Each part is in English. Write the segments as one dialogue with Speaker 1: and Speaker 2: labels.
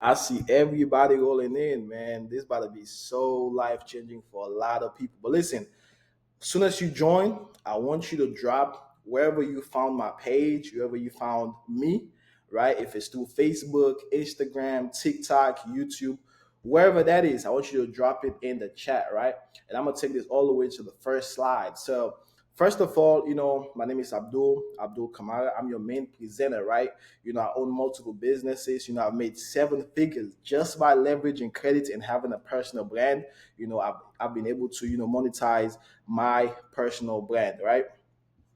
Speaker 1: I see everybody rolling in, man. This about to be so life changing for a lot of people. But listen, as soon as you join, I want you to drop wherever you found my page, wherever you found me, right? If it's through Facebook, Instagram, TikTok, YouTube, wherever that is, I want you to drop it in the chat, right? And I'm gonna take this all the way to the first slide. So, first of all, my name is Abdul Kamara. I'm your main presenter, right? I own multiple businesses. I've made seven figures just by leveraging credit and having a personal brand. I've been able to, monetize my personal brand, right?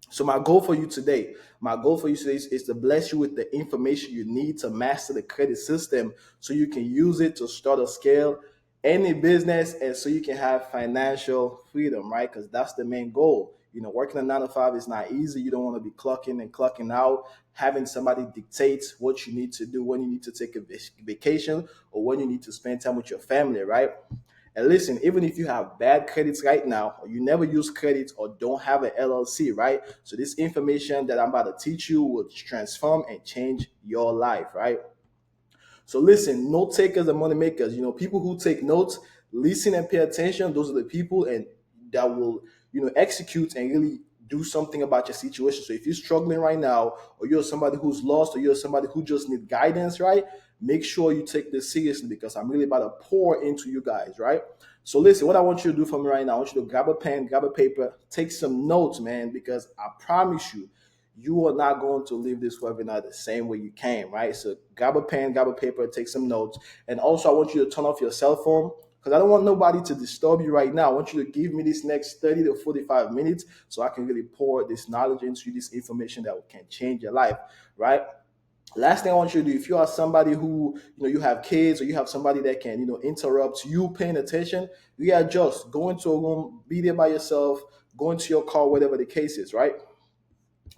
Speaker 1: So my goal for you today is to bless you with the information you need to master the credit system so you can use it to start or scale any business and so you can have financial freedom, right? Because that's the main goal. Working a 9 to 5 is not easy. You don't want to be clocking and clocking out, having somebody dictate what you need to do, when you need to take a vacation, or when you need to spend time with your family, right? And listen, even if you have bad credits right now, or you never use credit or don't have an LLC, right? So this information that I'm about to teach you will transform and change your life, right? So listen, note takers and money makers, people who take notes, listen and pay attention. Those are the people and that will, execute and really do something about your situation. So if you're struggling right now, or you're somebody who's lost, or you're somebody who just need guidance, right? Make sure you take this seriously because I'm really about to pour into you guys, right? So listen, what I want you to do for me right now, I want you to grab a pen, grab a paper, take some notes, man, because I promise you, you are not going to leave this webinar the same way you came, right? So grab a pen, grab a paper, take some notes. And also, I want you to turn off your cell phone because I don't want nobody to disturb you right now. I want you to give me this next 30 to 45 minutes so I can really pour this knowledge into you, this information that can change your life, right? Last thing I want you to do, if you are somebody who, you have kids or you have somebody that can, interrupt you paying attention, you gotta just go into a room, be there by yourself, go into your car, whatever the case is, right?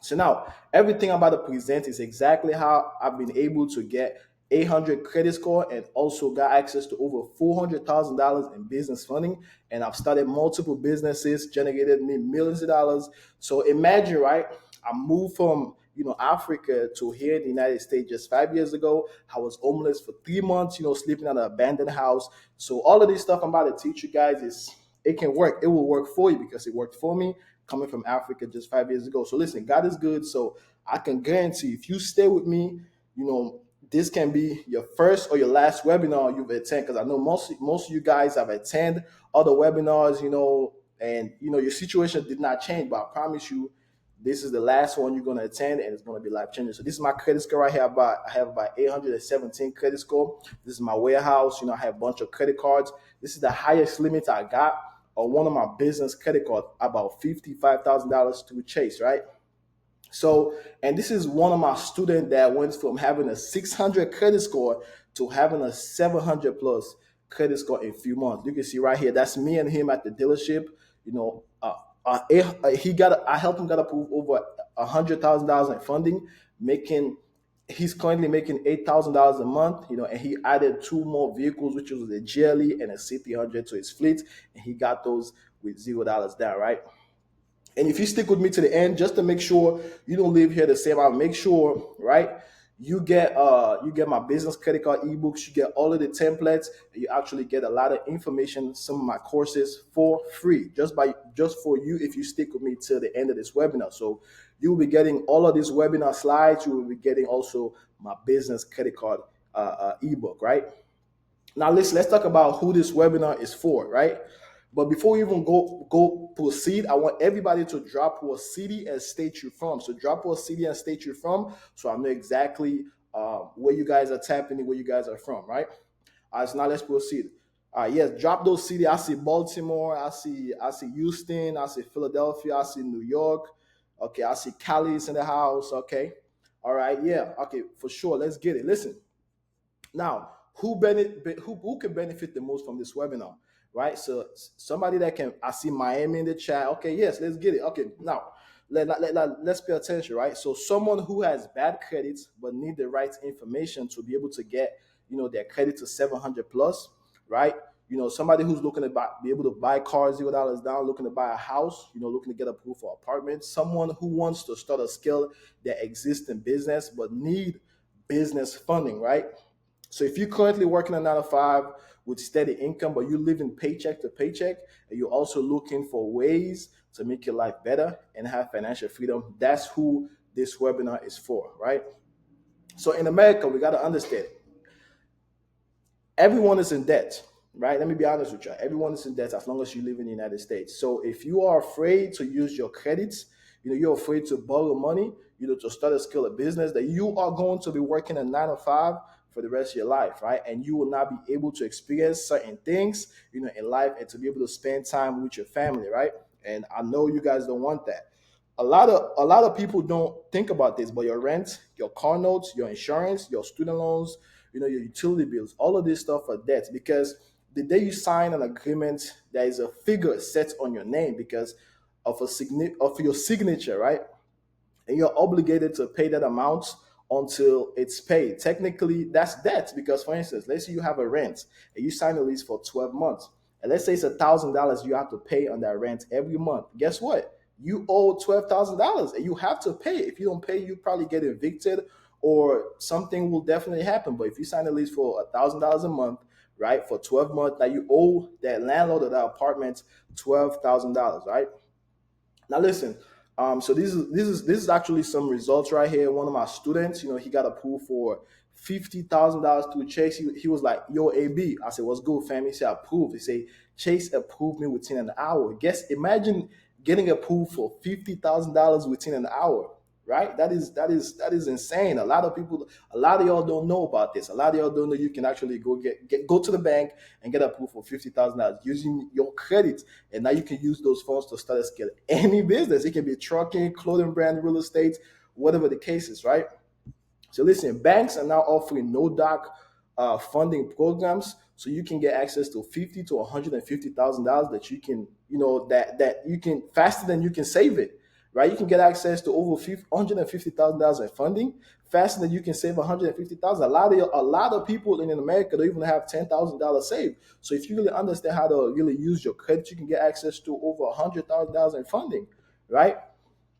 Speaker 1: So now everything I'm about to present is exactly how I've been able to get 800 credit score and also got access to over $400,000 in business funding. And I've started multiple businesses, generated me millions of dollars. So imagine, right? I moved from Africa to here in the United States just 5 years ago. I was homeless for 3 months, sleeping in an abandoned house. So all of this stuff I'm about to teach you guys is it can work. It will work for you because it worked for me coming from Africa just 5 years ago. So listen, God is good. So I can guarantee if you stay with me, this can be your first or your last webinar you've attended. Because I know most of you guys have attended other webinars, and your situation did not change. But I promise you, this is the last one you're going to attend, and it's going to be life changing. So this is my credit score right here. I have about 817 credit score. This is my warehouse. I have a bunch of credit cards. This is the highest limit I got on one of my business credit cards, about $55,000 to Chase, right? So, and this is one of my students that went from having a 600 credit score to having a 700 plus credit score in a few months. You can see right here, that's me and him at the dealership. You know, I helped him get approved over $100,000 in funding, making he's currently making $8,000 a month, and he added two more vehicles, which was a GLE and a C300 to his fleet, and he got those with $0 down, right? And if you stick with me to the end, just to make sure you don't leave here the same, I'll make sure, right? You get my business credit card ebooks, you get all of the templates, and you actually get a lot of information, some of my courses for free, just for you if you stick with me till the end of this webinar. So you will be getting all of these webinar slides, you will be getting also my business credit card ebook, right? Now let's talk about who this webinar is for, right? But before we even go proceed, I want everybody to drop what city and state you're from. So drop what city and state you're from, so I know exactly where you guys are tapping in, where you guys are from, right? All right, so now let's proceed. Yes, drop those cities. I see Baltimore, I see Houston, I see Philadelphia, I see New York. Okay, I see Cali's in the house. Okay, all right, yeah, okay, for sure. Let's get it. Listen. Now, who can benefit the most from this webinar, right? So somebody that can, I see Miami in the chat. Okay, yes, let's get it. Okay, now let's pay attention, right? So someone who has bad credits but need the right information to be able to get, their credit to 700 plus, right? Somebody who's looking to be able to buy cars $0 down, looking to buy a house, looking to get approved for apartment. Someone who wants to start a scale their existing business but need business funding, right? So if you're currently working a 9 to 5 with steady income, but you're living paycheck to paycheck, and you're also looking for ways to make your life better and have financial freedom, that's who this webinar is for, right? So in America, we got to understand everyone is in debt, right? Let me be honest with you. Everyone is in debt as long as you live in the United States. So if you are afraid to use your credits, you're afraid to borrow money, to start a skill of business, that you are going to be working a 9 to 5 for the rest of your life, right? And you will not be able to experience certain things, in life, and to be able to spend time with your family, right? And I know you guys don't want that. A lot of people don't think about this, but your rent, your car notes, your insurance, your student loans, your utility bills, all of this stuff are debts, because the day you sign an agreement, there is a figure set on your name because of your signature, right? And you're obligated to pay that amount until it's paid. Technically, that's debt because, for instance, let's say you have a rent and you sign a lease for 12 months, and let's say it's $1,000 you have to pay on that rent every month. Guess what? You owe $12,000 and you have to pay. If you don't pay, you probably get evicted or something will definitely happen. But if you sign a lease for $1,000 a month, right, for 12 months, now you owe that landlord of that apartment $12,000, right? Now listen, so this is actually some results right here. One of my students, he got approved for $50,000 through Chase. He was like, "Yo, AB." I said, "What's good, fam?" He said, "Approved." He said, "Chase approved me within an hour." Imagine getting approved for $50,000 within an hour, right? That is insane. A lot of y'all don't know about this. A lot of y'all don't know you can actually go to the bank and get approved for $50,000 using your credit, and now you can use those funds to start a scale any business. It can be trucking, clothing brand, real estate, whatever the case is, right? So listen, banks are now offering no doc funding programs, so you can get access to $50,000 to $150,000 that you can, that you can faster than you can save it, right? You can get access to over $150,000 in funding faster than you can save $150,000. A lot of people in America don't even have $10,000 saved. So if you really understand how to really use your credit, you can get access to over $100,000 in funding, right?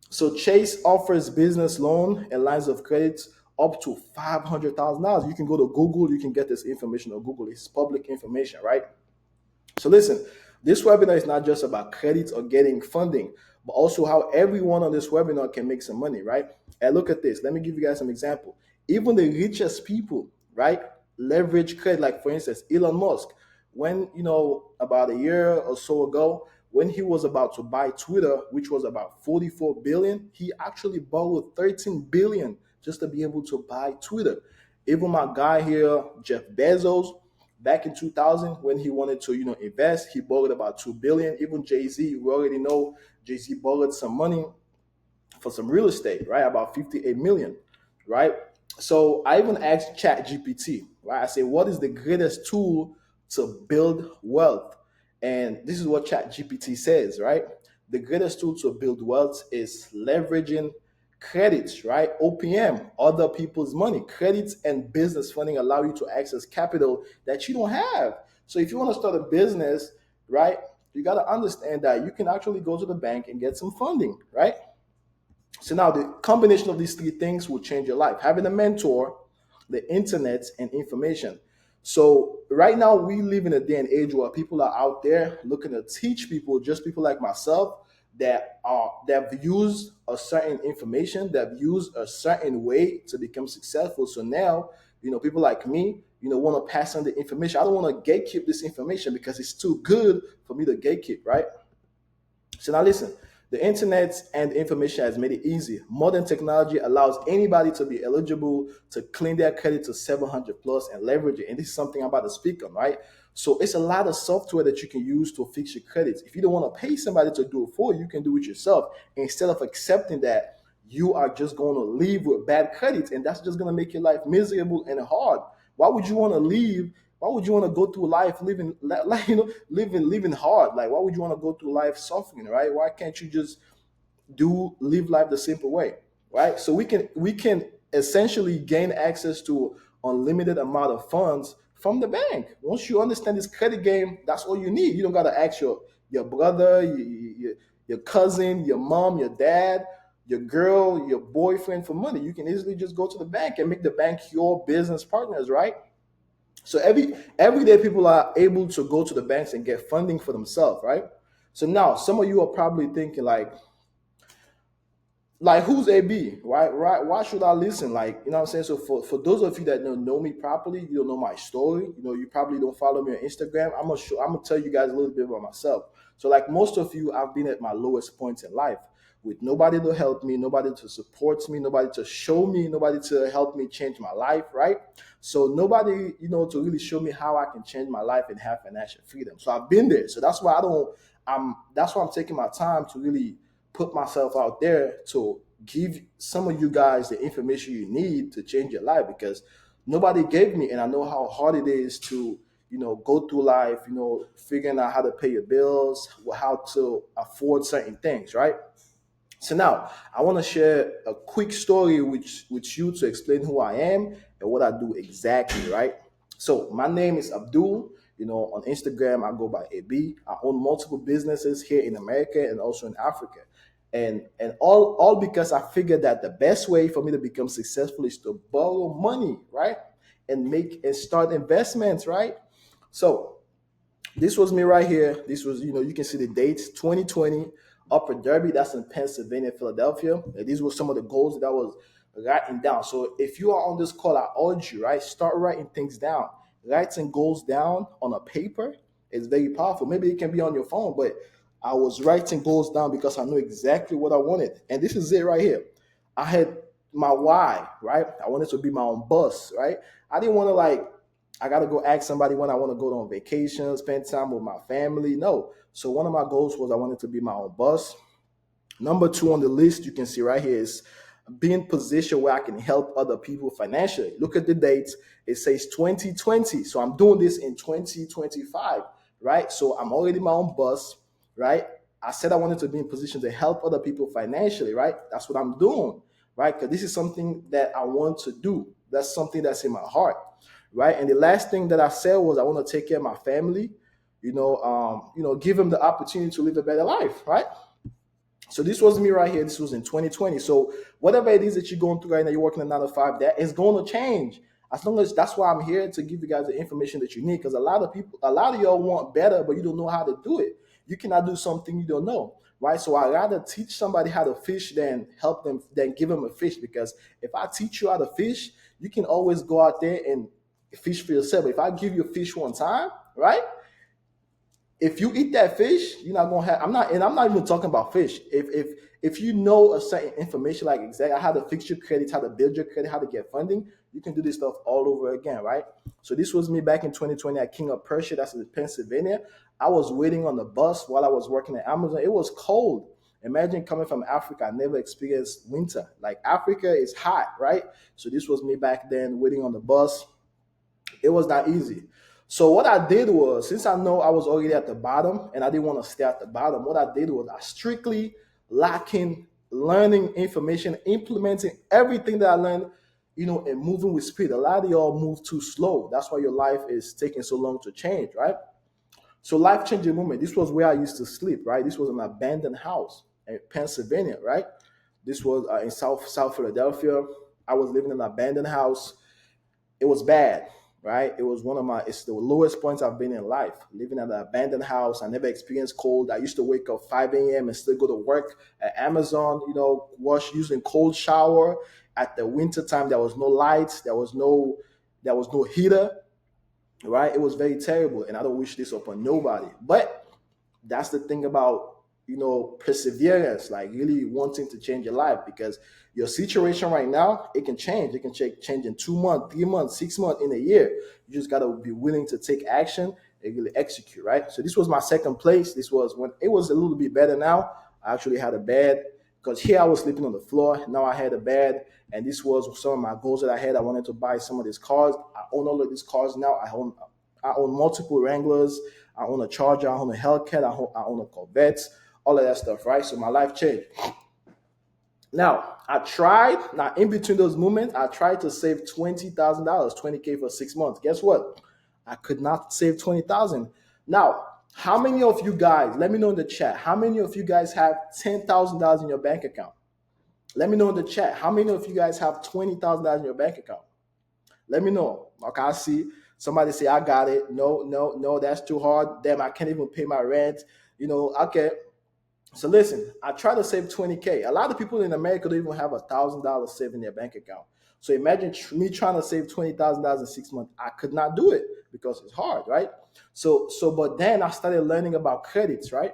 Speaker 1: So Chase offers business loan and lines of credit up to $500,000. You can go to Google, you can get this information on Google. It's public information, right? So listen, this webinar is not just about credit or getting funding, but also how everyone on this webinar can make some money, right? And look at this. Let me give you guys some example. Even the richest people, right, leverage credit. Like for instance, Elon Musk, when about a year or so ago, when he was about to buy Twitter, which was about 44 billion, he actually borrowed 13 billion just to be able to buy Twitter. Even my guy here, Jeff Bezos, back in 2000, when he wanted to invest, he borrowed about 2 billion. Even Jay-Z, we already know Jay-Z borrowed some money for some real estate, right? About 58 million, right? So I even asked Chat GPT, right? I say, what is the greatest tool to build wealth? And this is what Chat GPT says, right? The greatest tool to build wealth is leveraging credits, right? OPM, other people's money. Credits and business funding allow you to access capital that you don't have. So if you want to start a business, right, you got to understand that you can actually go to the bank and get some funding, right? So now the combination of these three things will change your life. Having a mentor, the internet, and information. So right now we live in a day and age where people are out there looking to teach people, just people like myself, that have used a certain information, that have used a certain way to become successful. So now, people like me, want to pass on the information. I don't want to gatekeep this information because it's too good for me to gatekeep, right? So now listen, the internet and information has made it easy. Modern technology allows anybody to be eligible to claim their credit to 700 plus and leverage it. And this is something I'm about to speak on, right? So it's a lot of software that you can use to fix your credits. If you don't want to pay somebody to do it for you, you can do it yourself instead of accepting that you are just going to leave with bad credit, and that's just going to make your life miserable and hard. Why would you want to leave? Why would you want to go through life living hard? Like, why would you want to go through life suffering, right? Why can't you just live life the simple way, right? So we can essentially gain access to unlimited amount of funds from the bank. Once you understand this credit game, that's all you need. You don't got to ask your brother, your cousin, your mom, your dad, your girl, your boyfriend for money. You can easily just go to the bank and make the bank your business partners, right? So every day people are able to go to the banks and get funding for themselves, right? So now some of you are probably thinking like who's AB? Right? Why should I listen? Like, you know what I'm saying? So for those of you that don't know me properly, you don't know my story, you probably don't follow me on Instagram. I'm gonna tell you guys a little bit about myself. So like most of you, I've been at my lowest points in life with nobody to help me, nobody to support me, nobody to show me, nobody to help me change my life, right? So nobody, to really show me how I can change my life and have financial freedom. So I've been there. So that's why I'm taking my time to really put myself out there to give some of you guys the information you need to change your life, because nobody gave me, and I know how hard it is to go through life, figuring out how to pay your bills, how to afford certain things, right? So now I want to share a quick story with you to explain who I am and what I do exactly, right? So my name is Abdul. On Instagram I go by AB. I own multiple businesses here in America and also in Africa. And all because I figured that the best way for me to become successful is to borrow money, right? And start investments, right? So this was me right here. This was, you can see the dates, 2020, Upper Derby, that's in Pennsylvania, Philadelphia. And these were some of the goals that I was writing down. So if you are on this call, I urge you, right? Start writing things down. Writing goals down on a paper is very powerful. Maybe it can be on your phone, but I was writing goals down because I knew exactly what I wanted. And this is it right here. I had my why, right? I wanted to be my own boss, right? I didn't want to I gotta go ask somebody when I want to go on vacation, spend time with my family. No. So one of my goals was I wanted to be my own boss. Number two on the list, you can see right here, is be in position where I can help other people financially. Look at the dates. It says 2020. So I'm doing this in 2025, right? So I'm already my own boss, right? I said I wanted to be in position to help other people financially, right? That's what I'm doing, right? Because this is something that I want to do. That's something that's in my heart, right? And the last thing that I said was I want to take care of my family, give them the opportunity to live a better life, right? So this was me right here. This was in 2020. So whatever it is that you're going through right now, you're working a 9 to 5, that is going to change. As long as that's why I'm here to give you guys the information that you need. Because a lot of y'all want better, but you don't know how to do it. You cannot do something you don't know, right? So I rather teach somebody how to fish than help them, than give them a fish. Because if I teach you how to fish, you can always go out there and fish for yourself. If I give you a fish one time, right? If you eat that fish, you're not gonna have. I'm not even talking about fish. If you know a certain information, like exactly how to fix your credit, how to build your credit, how to get funding, you can do this stuff all over again, right? So this was me back in 2020 at King of Prussia, that's in Pennsylvania. I was waiting on the bus while I was working at Amazon. It was cold. Imagine coming from Africa. I never experienced winter. Like Africa is hot, right? So this was me back then waiting on the bus. It was not easy. So what I did was, since I know I was already at the bottom and I didn't want to stay at the bottom, what I did was I strictly lacking learning information, implementing everything that I learned, and moving with speed. A lot of y'all move too slow. That's why your life is taking so long to change, right? So life changing moment. This was where I used to sleep, right? This was an abandoned house in Pennsylvania, right? This was in South Philadelphia. I was living in an abandoned house. It was bad, right? It was it's the lowest points I've been in life. Living at an abandoned house. I never experienced cold. I used to wake up 5 a.m. and still go to work at Amazon, wash using cold shower. At the winter time, there was no lights, there was no heater, right? It was very terrible. And I don't wish this upon nobody. But that's the thing about perseverance, like really wanting to change your life, because your situation right now, it can change. It can change in 2 months, 3 months, 6 months, in a year. You just got to be willing to take action and really execute, right? So this was my second place. This was when it was a little bit better. Now I actually had a bed, because here I was sleeping on the floor. Now I had a bed. And this was some of my goals that I had. I wanted to buy some of these cars. I own all of these cars now. I own multiple Wranglers. I own a Charger. I own a Hellcat. I own a Corvette. All of that stuff, right? So my life changed. Now I tried. Now in between those moments, I tried to save $20,000, 20K for 6 months. Guess what? I could not save 20,000. Now, how many of you guys? Let me know in the chat. How many of you guys have $10,000 in your bank account? Let me know in the chat. How many of you guys have $20,000 in your bank account? Let me know. Okay, I see Somebody say, I got it. No, no, no, that's too hard. Damn, I can't even pay my rent. Okay. So listen, I try to save 20K. A lot of people in America don't even have $1,000 saved in their bank account. So imagine me trying to save $20,000 in 6 months. I could not do it because it's hard, right? But then I started learning about credits, right?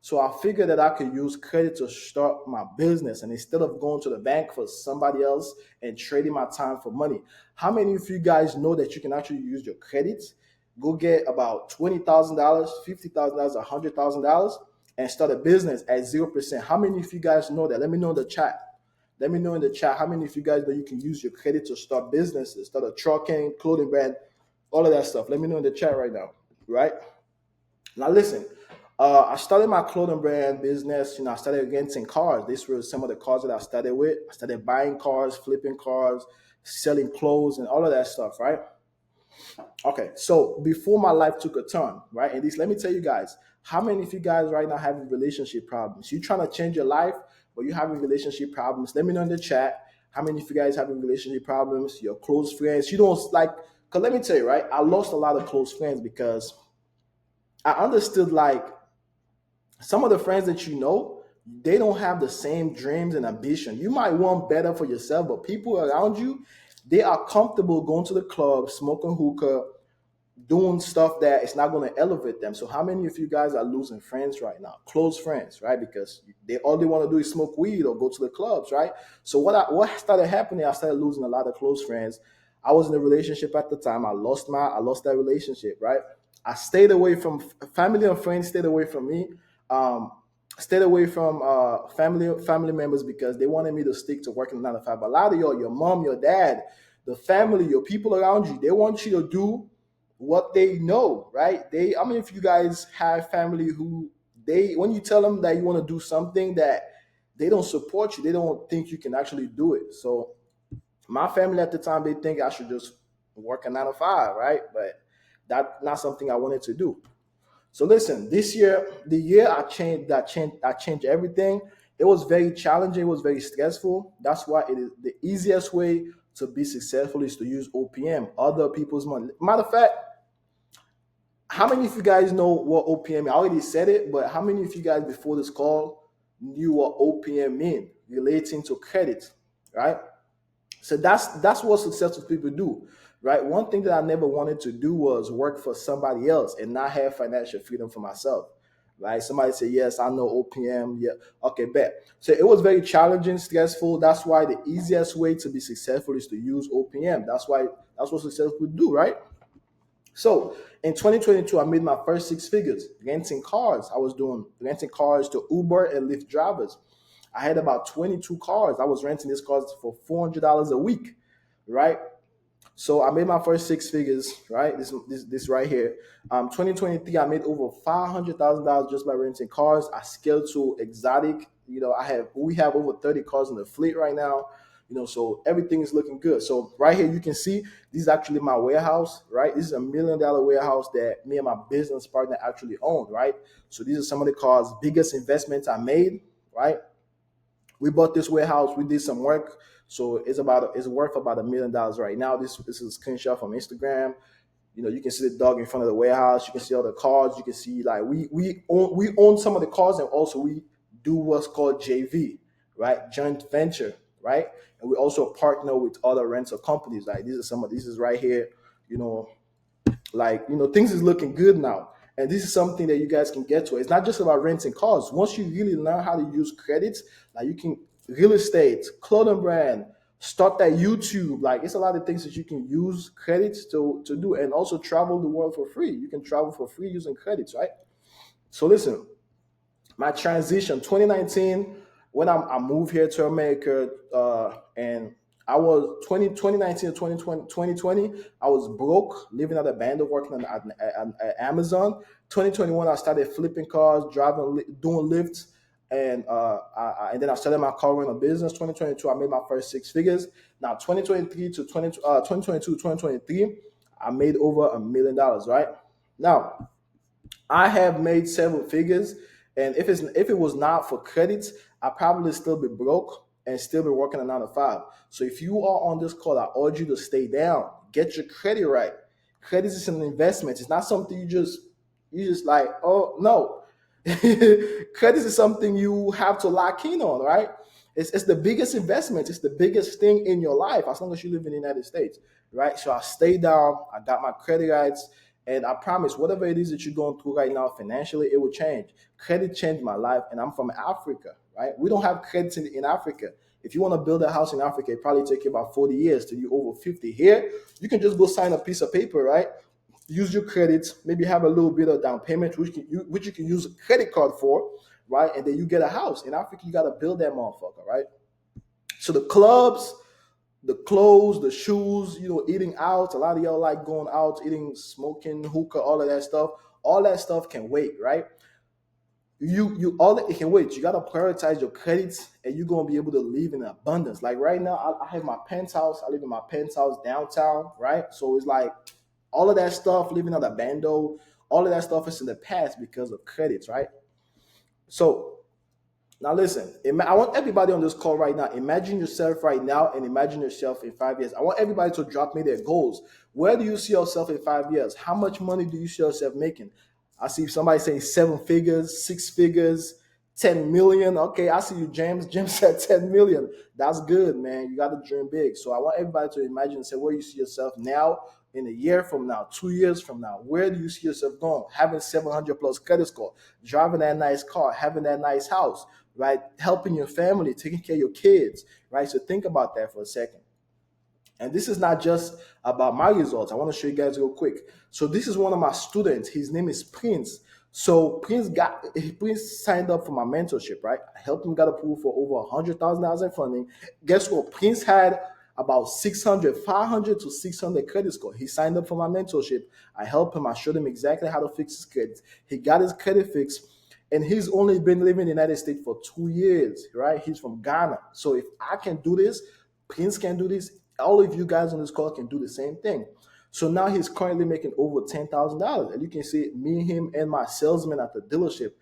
Speaker 1: So I figured that I could use credit to start my business. And instead of going to the bank for somebody else and trading my time for money, how many of you guys know that you can actually use your credit, go get about $20,000, $50,000, $100,000 and start a business at 0%? How many of you guys know that? Let me know in the chat. Let me know in the chat how many of you guys know you can use your credit to start businesses, start a trucking, clothing brand, all of that stuff. Let me know in the chat right now, right? Now listen, I started my clothing brand business. I started renting cars. These were some of the cars that I started with. I started buying cars, flipping cars, selling clothes, and all of that stuff, right? Okay, so before my life took a turn, right? And this, let me tell you guys, how many of you guys right now having relationship problems? You trying to change your life, but you having relationship problems? Let me know in the chat. How many of you guys having relationship problems? Your close friends, you don't like. Cause let me tell you, right? I lost a lot of close friends because I understood like some of the friends that they don't have the same dreams and ambition. You might want better for yourself, but people around you, they are comfortable going to the club, smoking hookah, doing stuff that it's not going to elevate them. So how many of you guys are losing friends right now? Close friends, right? Because they all they want to do is smoke weed or go to the clubs, right? So what started happening, I started losing a lot of close friends. I was in a relationship at the time. I lost that relationship, right? I stayed away from family and friends, stayed away from me. Um, Stayed away from family members because they wanted me to stick to working 9 to 5. But a lot of your mom, your dad, the family, your people around you, they want you to do what they know, right? I mean, if you guys have family who when you tell them that you want to do something that they don't support you, they don't think you can actually do it. So my family at the time, they think I should just work a 9 to 5, right? But that's not something I wanted to do. So listen, this year, the year I changed everything. It was very challenging. It was very stressful. That's why it is the easiest way to be successful is to use OPM, other people's money. Matter of fact, how many of you guys know what OPM is? I already said it, but how many of you guys before this call knew what OPM mean relating to credit, right? So that's what successful people do, right? One thing that I never wanted to do was work for somebody else and not have financial freedom for myself, right? Somebody say, yes, I know OPM. Yeah, okay, bet. So it was very challenging, stressful. That's why the easiest way to be successful is to use OPM. That's what successful people do, right? So in 2022, I made my first 6 figures renting cars. I was doing renting cars to Uber and Lyft drivers. I had about 22 cars. I was renting these cars for $400 a week, right? So I made my first 6 figures, right? This right here. 2023, I made over $500,000 just by renting cars. I scaled to exotic. We have over 30 cars in the fleet right now. So everything is looking good. So right here, you can see this is actually my warehouse, right? This is $1 million warehouse that me and my business partner actually own, right? So these are some of the cars, biggest investments I made, right? We bought this warehouse. We did some work, so it's worth about $1 million right now. This is a screenshot from Instagram. You can see the dog in front of the warehouse. You can see all the cars. You can see like we own some of the cars, and also we do what's called JV, right? Joint venture, right? And we also partner with other rental companies. Like this is right here. You know, things is looking good now, and this is something that you guys can get to. It's not just about renting cars. Once you really learn how to use credits, like you can real estate, clothing brand, start that YouTube. Like it's a lot of things that you can use credits to do, and also travel the world for free. You can travel for free using credits, right? So listen, my transition 2019 when I moved here to America, and I was 2019 to 2020 I was broke, living at a bando, working at Amazon. 2021 I started flipping cars, driving, doing lifts, and then I started my car rental business. 2022 I made my first 6 figures. Now 2023 to 2022 2023 I made over $1 million, right? Now I have made several figures, and if it was not for credits, I'd probably still be broke and still be working a 9 to 5. So if you are on this call, I urge you to stay down, get your credit right. Credit is an investment. It's not something you just like, oh no. Credit is something you have to lock in on, right? It's the biggest investment. It's the biggest thing in your life as long as you live in the United States, right? So I stay down. I got my credit rights, and I promise, whatever it is that you're going through right now financially, it will change. Credit changed my life, and I'm from Africa, right? We don't have credit in Africa. If you want to build a house in Africa, it probably take you about 40 years till you over 50. Here, you can just go sign a piece of paper, right? Use your credits, maybe have a little bit of down payment, which you can use a credit card for, right? And then you get a house. In Africa, you got to build that motherfucker, right? So the clubs, the clothes, the shoes, eating out. A lot of y'all like going out, eating, smoking, hookah, all of that stuff. All that stuff can wait, right? You all it can wait. You gotta prioritize your credits, and you're gonna be able to live in abundance. Like right now, I have my penthouse. I live in my penthouse downtown, right? So it's like all of that stuff, living on a bando, all of that stuff is in the past because of credits, right? So now, listen, I want everybody on this call right now. Imagine yourself right now and imagine yourself in 5 years. I want everybody to drop me their goals. Where do you see yourself in 5 years? How much money do you see yourself making? I see somebody saying 7 figures, 6 figures, 10 million. Okay, I see you, James. James said 10 million. That's good, man. You got to dream big. So I want everybody to imagine and say where you see yourself now, in a year from now, 2 years from now. Where do you see yourself going? Having 700 plus credit score, driving that nice car, having that nice house, right? Helping your family, taking care of your kids, right? So think about that for a second. And this is not just about my results. I want to show you guys real quick. So this is one of my students. His name is Prince. So Prince signed up for my mentorship, right? I helped him get approved for over $100,000 in funding. Guess what? Prince had about 600, 500 to 600 credit score. He signed up for my mentorship. I helped him. I showed him exactly how to fix his credit. He got his credit fixed, and he's only been living in the United States for 2 years, right? He's from Ghana. So if I can do this, Prince can do this. All of you guys on this call can do the same thing. So now he's currently making over $10,000, and you can see me, him, and my salesman at the dealership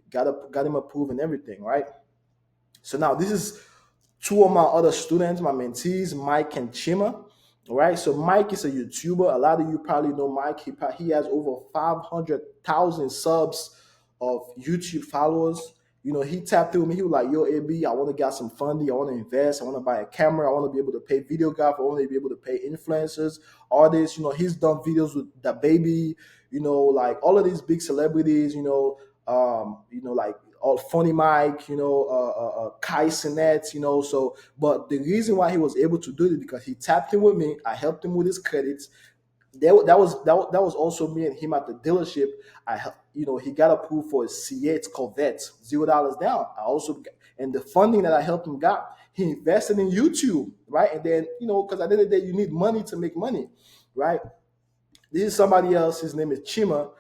Speaker 1: got him approved and everything, right? So now this is two of my other students, my mentees, Mike and Chima. All right. So Mike is a YouTuber. A lot of you probably know Mike. He has over 500,000 subs of YouTube followers. He tapped through me. He was like, "Yo, AB, I want to get some funding. I want to invest. I want to buy a camera. I want to be able to pay videographer. I want to be able to pay influencers, artists." He's done videos with the baby. Like all of these big celebrities. Like all Funny Mike, Kai Sinet, So, but the reason why he was able to do it because he tapped in with me. I helped him with his credits. That was also me and him at the dealership. He got approved for a C8 Corvette, $0 down. And the funding that I helped him got, he invested in YouTube, right? And then, because at the end of the day, you need money to make money, right? This is somebody else. His name is Chima.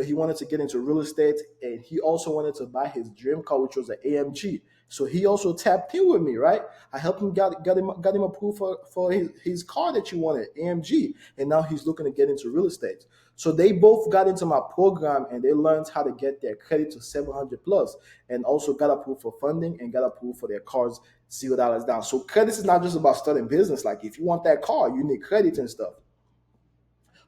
Speaker 1: He wanted to get into real estate, and he also wanted to buy his dream car, which was an AMG. So he also tapped in with me, right? I helped him got him approved for his car that he wanted, AMG, and now he's looking to get into real estate. So they both got into my program, and they learned how to get their credit to 700 plus, and also got approved for funding and got approved for their cars $0 down. So credit is not just about starting business. Like if you want that car, you need credit and stuff.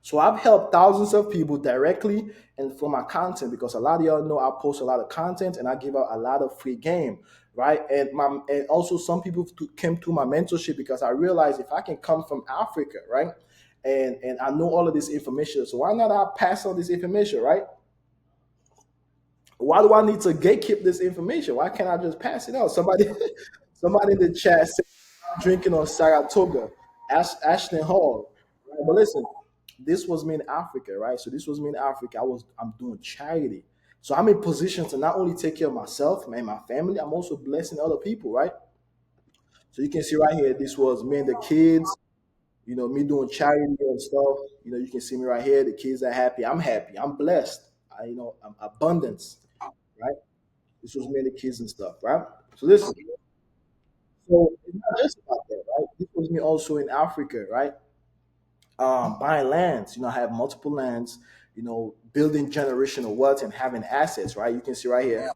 Speaker 1: So I've helped thousands of people directly and for my content because a lot of y'all know I post a lot of content and I give out a lot of free game, right? And also some people came to my mentorship because I realized if I can come from Africa, right? And I know all of this information, so why not I pass on this information, right? Why do I need to gatekeep this information? Why can't I just pass it out? Somebody, somebody in the chat said I'm drinking on Saratoga, Ashton Hall. Right? But listen, this was me in Africa, right? So this was me in Africa. I'm doing charity. So I'm in position to not only take care of myself and my family, I'm also blessing other people, right? So you can see right here, this was me and the kids, me doing charity and stuff. You can see me right here. The kids are happy. I'm happy. I'm blessed. I'm abundance, right? This was me and the kids and stuff, right? So listen, so it's not just about that, right? This was me also in Africa, right? Buying lands. I have multiple lands. Building generational wealth and having assets, right? You can see right here.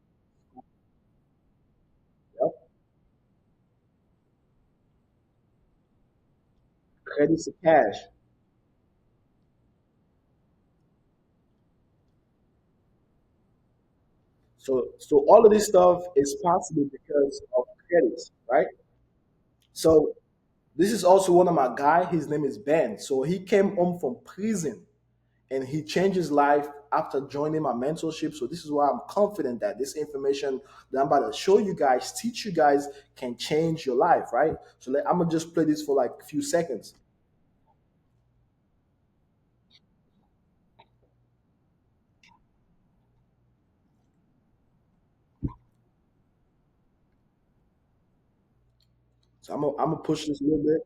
Speaker 1: Yep. Credit to cash. So all of this stuff is possible because of credits, right? So this is also one of my guy. His name is Ben. So he came home from prison and he changed his life after joining my mentorship. So this is why I'm confident that this information that I'm about to show you guys, teach you guys, can change your life, right? So I'm gonna just play this for like a few seconds. So I'm gonna push this a little bit.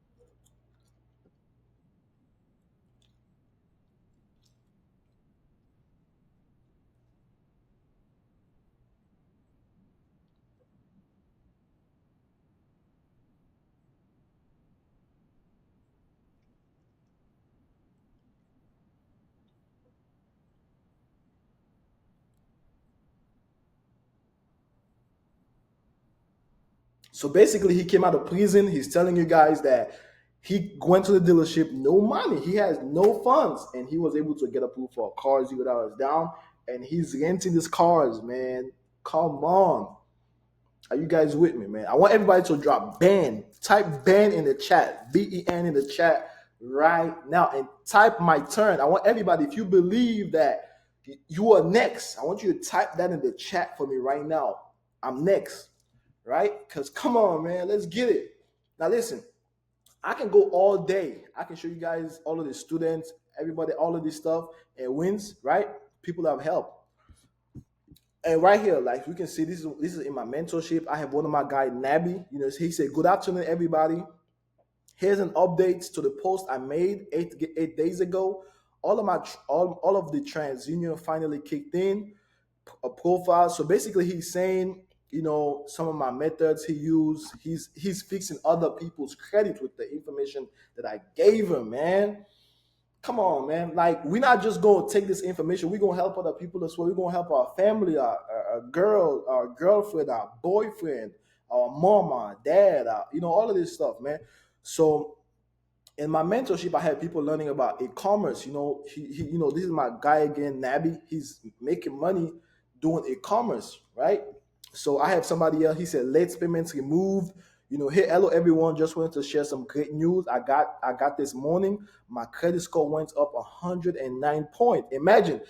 Speaker 1: So basically, he came out of prison. He's telling you guys that he went to the dealership, no money. He has no funds, and he was able to get approved for a car $0 down, and he's renting these cars, man. Come on. Are you guys with me, man? I want everybody to drop ban. Type ban in the chat, BEN in the chat right now, and type my turn. I want everybody, if you believe that you are next, I want you to type that in the chat for me right now. I'm next, right? Because come on, man, let's get it. Now, listen, I can go all day. I can show you guys all of the students, everybody, all of this stuff, and wins, right? People that have helped. And right here, like we can see, this is in my mentorship. I have one of my guy Nabi. He said, "Good afternoon, everybody. Here's an update to the post I made 8 days ago. All of the TransUnion finally kicked in a profile. So basically, he's saying, some of my methods he used. He's fixing other people's credit with the information that I gave him, man. Come on, man. Like, we're not just gonna take this information. We're gonna help other people as well. We're gonna help our family, our girl, our girlfriend, our boyfriend, our mom, our dad, all of this stuff, man. So in my mentorship, I had people learning about e-commerce. This is my guy again, Nabi. He's making money doing e-commerce, right? So I have somebody else. He said late payments removed. Hey, hello everyone. Just wanted to share some great news. I got this morning. My credit score went up 109 point. Imagine.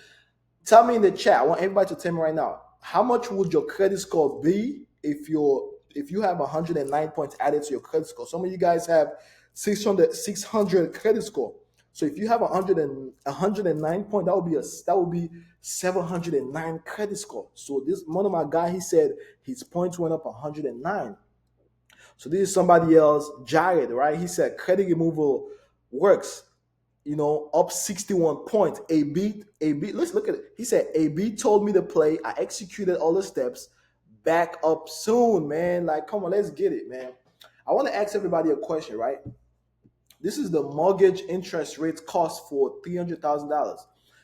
Speaker 1: Tell me in the chat. I want everybody to tell me right now. How much would your credit score be if you have 109 points added to your credit score? Some of you guys have 600 credit score. So if you have 109 point, that would be 709 credit score. So this one of my guy, he said his points went up 109. So this is somebody else, Jared, right? He said credit removal works, up 61 points. AB, let's look at it. He said, AB told me to play. I executed all the steps. Back up soon, man. Like, come on, let's get it, man. I want to ask everybody a question, right? This is the mortgage interest rate cost for $300,000.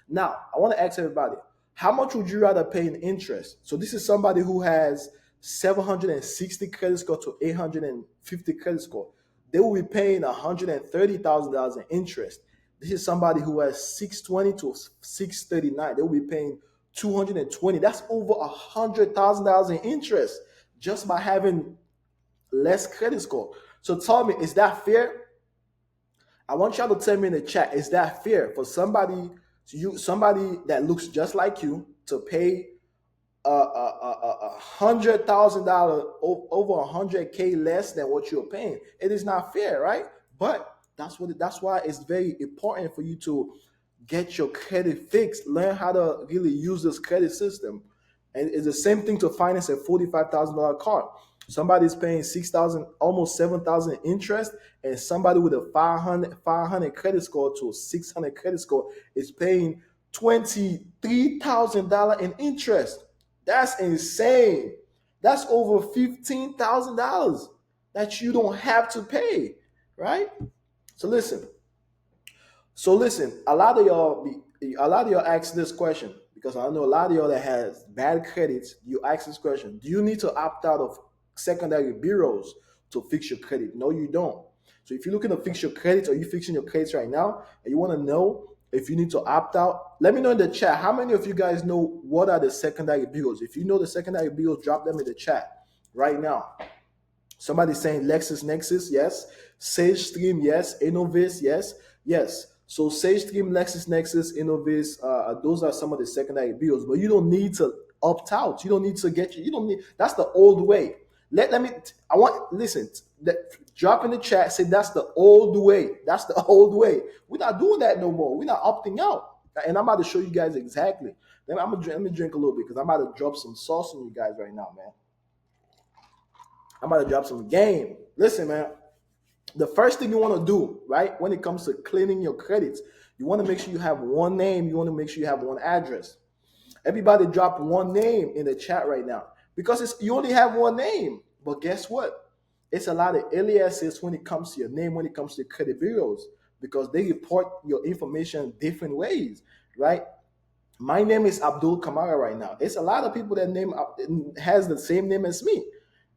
Speaker 1: Now, I want to ask everybody, how much would you rather pay in interest? So this is somebody who has 760 credit score to 850 credit score. They will be paying $130,000 in interest. This is somebody who has 620 to 639. They will be paying 220. That's over $100,000 in interest just by having less credit score. So tell me, is that fair? I want y'all to tell me in the chat, is that fair for somebody that looks just like you to pay $100,000 over 100K less than what you're paying? It is not fair, right? But that's why it's very important for you to get your credit fixed, learn how to really use this credit system. And it's the same thing to finance a $45,000 car. Somebody's paying 6,000, almost 7,000 interest, and somebody with a 500 credit score to a 600 credit score is paying $23,000 in interest. That's insane. That's over $15,000 that you don't have to pay, right? So listen, a lot of y'all ask this question because I know a lot of y'all that has bad credits. You ask this question: do you need to opt out of secondary bureaus to fix your credit? No, you don't. So if you're looking to fix your credit or you fixing your credits right now and you want to know if you need to opt out, let me know in the chat. How many of you guys know what are the secondary bills? If you know the secondary bills, drop them in the chat right now. Somebody saying LexisNexis, yes. SageStream, yes. Innovis, yes. Yes. So SageStream, LexisNexis, Innovis, those are some of the secondary bills. But you don't need to opt out. You don't need to you don't need, that's the old way. Let me, I want, listen, drop in the chat, say that's the old way. That's the old way. We're not doing that no more. We're not opting out. And I'm about to show you guys exactly. Let me drink a little bit because I'm about to drop some sauce on you guys right now, man. I'm about to drop some game. Listen, man. The first thing you want to do, right, when it comes to cleaning your credits, you want to make sure you have one name. You want to make sure you have one address. Everybody drop one name in the chat right now because you only have one name. But guess what? It's a lot of aliases when it comes to your name, when it comes to your credit bureaus, because they report your information different ways, right? My name is Abdul Kamara right now. It's a lot of people that name has the same name as me,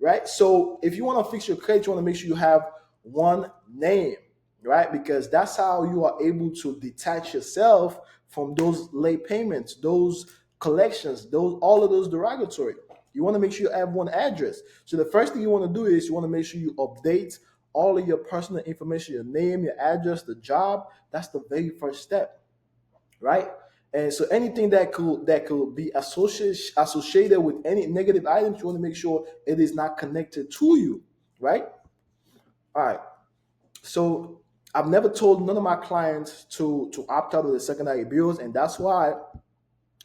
Speaker 1: right? So if you want to fix your credit, you want to make sure you have one name, right? Because that's how you are able to detach yourself from those late payments, those collections, those all of those derogatory. You want to make sure you have one address. So the first thing you want to do is you want to make sure you update all of your personal information, your name, your address, the job. That's the very first step, right? And so anything that could be associated with any negative items, you want to make sure it is not connected to you, right? All right. So I've never told none of my clients to opt out of the secondary bills, and that's why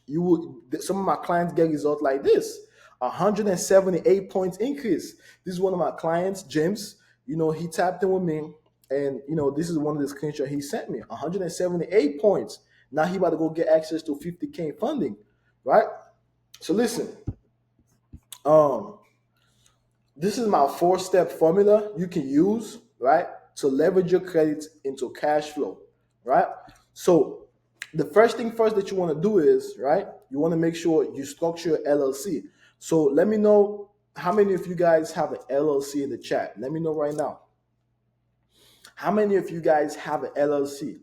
Speaker 1: some of my clients get results like this: 178 points increase. This is one of my clients, James. He tapped in with me, and this is one of the screenshots he sent me. 178 points. Now he about to go get access to 50K funding, right? So listen, this is my 4-step formula you can use, right, to leverage your credits into cash flow, right? So the first thing first that you want to do is, right, you want to make sure you structure your LLC. So let me know how many of you guys have an LLC in the chat. Let me know right now. How many of you guys have an LLC?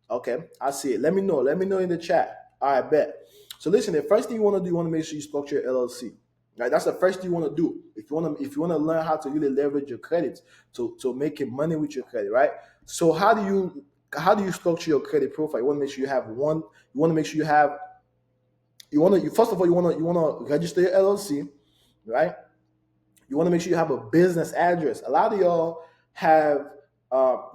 Speaker 1: Okay, I see it. Let me know. Let me know in the chat. All right, bet. So listen, the first thing you want to do, you want to make sure you structure your LLC. Right, that's the first thing you want to do. If you want to learn how to really leverage your credits to making money with your credit, right? So how do you structure your credit profile? You want to make sure you have one. You want to make sure first of all you want to register your LLC, right? You want to make sure you have a business address. A lot of y'all have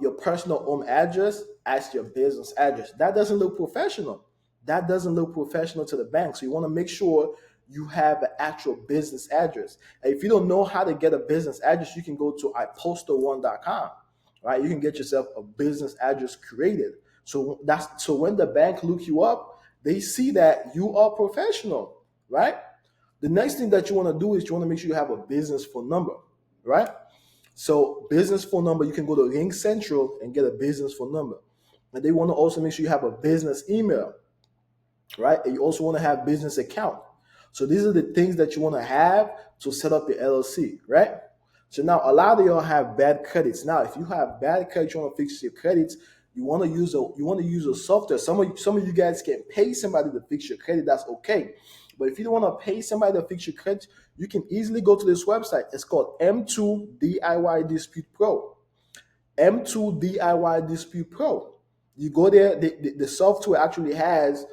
Speaker 1: your personal home address as your business address. That doesn't look professional. That doesn't look professional to the bank. So you want to make sure you have an actual business address. And if you don't know how to get a business address, you can go to ipostal1.com, right? You can get yourself a business address created. So when the bank look you up, they see that you are professional, right? The next thing that you want to do is you want to make sure you have a business phone number, right? So business phone number, you can go to Ring Central and get a business phone number. And they want to also make sure you have a business email, right? And you also want to have business account. So these are the things that you want to have to set up your LLC, right? So now a lot of y'all have bad credits. Now, if you have bad credits, you want to fix your credits, you want to use a software. Some of you guys can pay somebody to fix your credit. That's okay. But if you don't want to pay somebody to fix your credit, you can easily go to this website. It's called M2 DIY Dispute Pro. M2 DIY Dispute Pro. You go there, the software actually has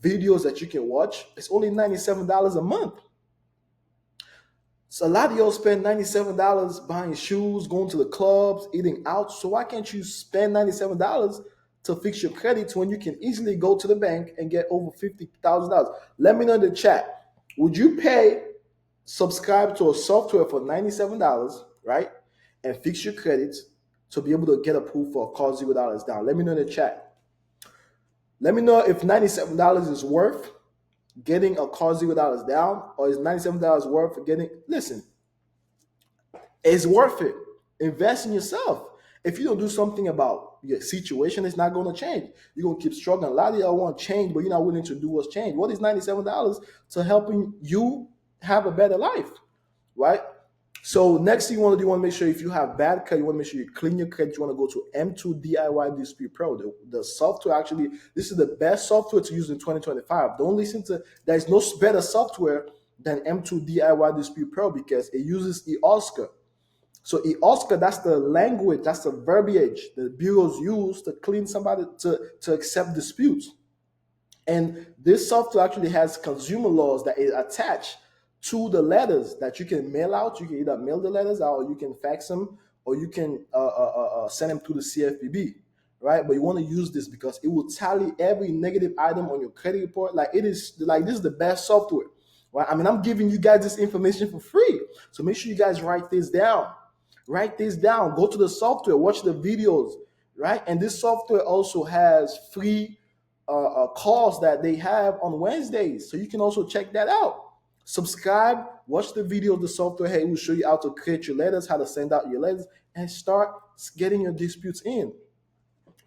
Speaker 1: videos that you can watch. It's only $97 a month. So a lot of y'all spend $97 buying shoes, going to the clubs, eating out. So why can't you spend $97 to fix your credits when you can easily go to the bank and get over $50,000? Let me know in the chat. Would you subscribe to a software for $97, right, and fix your credits to be able to get approved for a call $0 down? Let me know in the chat. Let me know if $97 is worth getting a call $0 down, or is $97 worth getting, listen, it's worth it. Invest in yourself. If you don't do something about your situation, it's not going to change. You're going to keep struggling. A lot of y'all want change, but you're not willing to do what's change. What is $97 to helping you have a better life, right? So next thing you want to make sure if you have bad credit, you want to make sure you clean your credit. You want to go to M2 DIY Dispute Pro. The software actually, this is the best software to use in 2025. Don't listen to, there's no better software than M2 DIY Dispute Pro because it uses eOscar. So eOscar, that's the language, that's the verbiage the bureaus use to clean somebody to accept disputes. And this software actually has consumer laws that is attached to the letters that you can mail out. You can either mail the letters out, or you can fax them, or you can send them to the CFPB, right? But you want to use this because it will tally every negative item on your credit report. Like it is, like this is the best software, right? I mean, I'm giving you guys this information for free, so make sure you guys write this down. Write this down. Go to the software, watch the videos, right? And this software also has free calls that they have on Wednesdays. So you can also check that out. Subscribe, watch the video of the software. Hey, it will show you how to create your letters, how to send out your letters, and start getting your disputes in.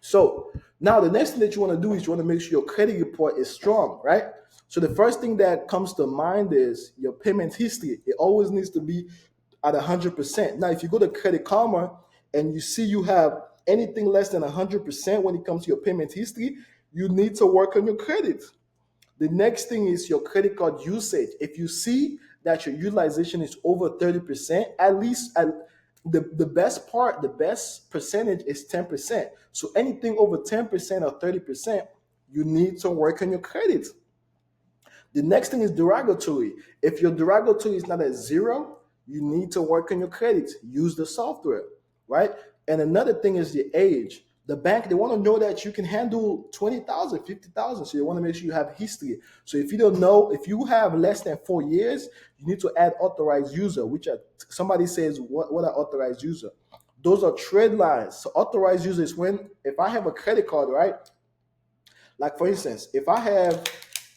Speaker 1: So now the next thing that you want to do is you want to make sure your credit report is strong, right? So the first thing that comes to mind is your payment history. It always needs to be at 100%. Now, if you go to Credit Karma and you see you have anything less than 100% when it comes to your payment history, you need to work on your credit. The next thing is your credit card usage. If you see that your utilization is over 30%, at least the best percentage is 10%. So anything over 10% or 30%, you need to work on your credit. The next thing is derogatory. If your derogatory is not at zero, you need to work on your credit. Use the software, right? And another thing is the age. The bank, they want to know that you can handle 20,000, 50,000. So they want to make sure you have history. So if you don't know, if you have less than 4 years, you need to add authorized user, which are, somebody says, what are authorized user? Those are trade lines. So authorized user is when, if I have a credit card, right? Like for instance, if I have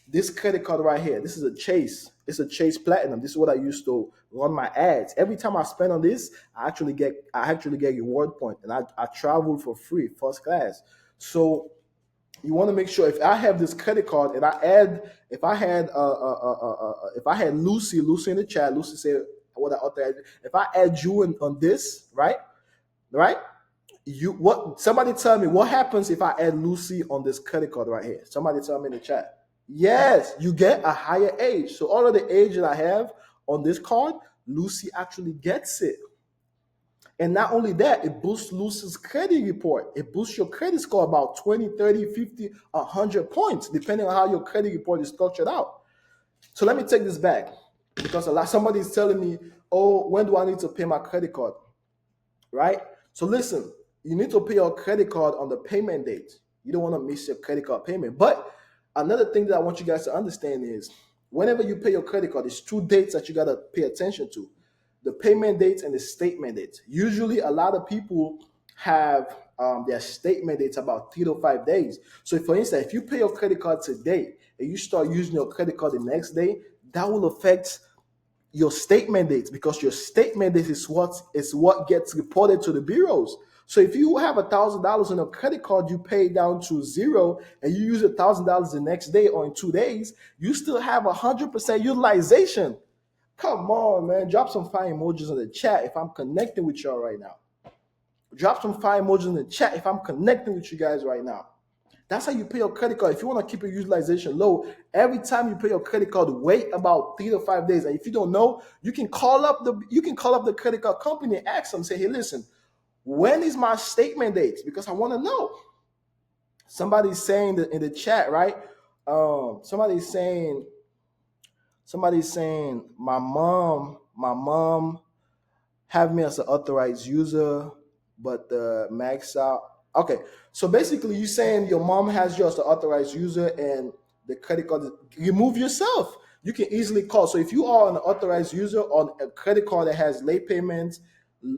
Speaker 1: this credit card right here, this is a Chase. It's a Chase Platinum. This is what I used to run my ads. Every time I spend on this, I actually get reward point, and I travel for free, first class. So you want to make sure if I have this credit card and if I had Lucy in the chat, Lucy said what I authorized. If I add you on this, right? Somebody tell me what happens if I add Lucy on this credit card right here. Somebody tell me in the chat. Yes, you get a higher age. So all of the age that I have on this card, Lucy actually gets it. And not only that, it boosts Lucy's credit report. It boosts your credit score about 20, 30, 50, 100 points, depending on how your credit report is structured out. So let me take this back, because somebody is telling me, oh, when do I need to pay my credit card? Right? So listen, you need to pay your credit card on the payment date. You don't want to miss your credit card payment. But another thing that I want you guys to understand is whenever you pay your credit card, there's two dates that you got to pay attention to: the payment dates and the statement dates. Usually a lot of people have their statement dates about 3 to 5 days. So for instance, if you pay your credit card today and you start using your credit card the next day, that will affect your statement dates, because your statement date is what gets reported to the bureaus. So if you have $1,000 on a credit card, you pay down to zero, and you use $1,000 the next day or in 2 days, you still have 100% utilization. Come on, man. Drop some fire emojis in the chat if I'm connecting with y'all right now. Drop some fire emojis in the chat if I'm connecting with you guys right now. That's how you pay your credit card. If you want to keep your utilization low, every time you pay your credit card, wait about 3 to 5 days. And if you don't know, you can call up the credit card company and ask them, say, hey, listen, when is my statement date? Because I want to know. Somebody's saying that in the chat, right? Somebody's saying my mom have me as an authorized user, but the max out. Okay, so basically you're saying your mom has you as an authorized user and the credit card, remove yourself. You can easily call. So if you are an authorized user on a credit card that has late payments,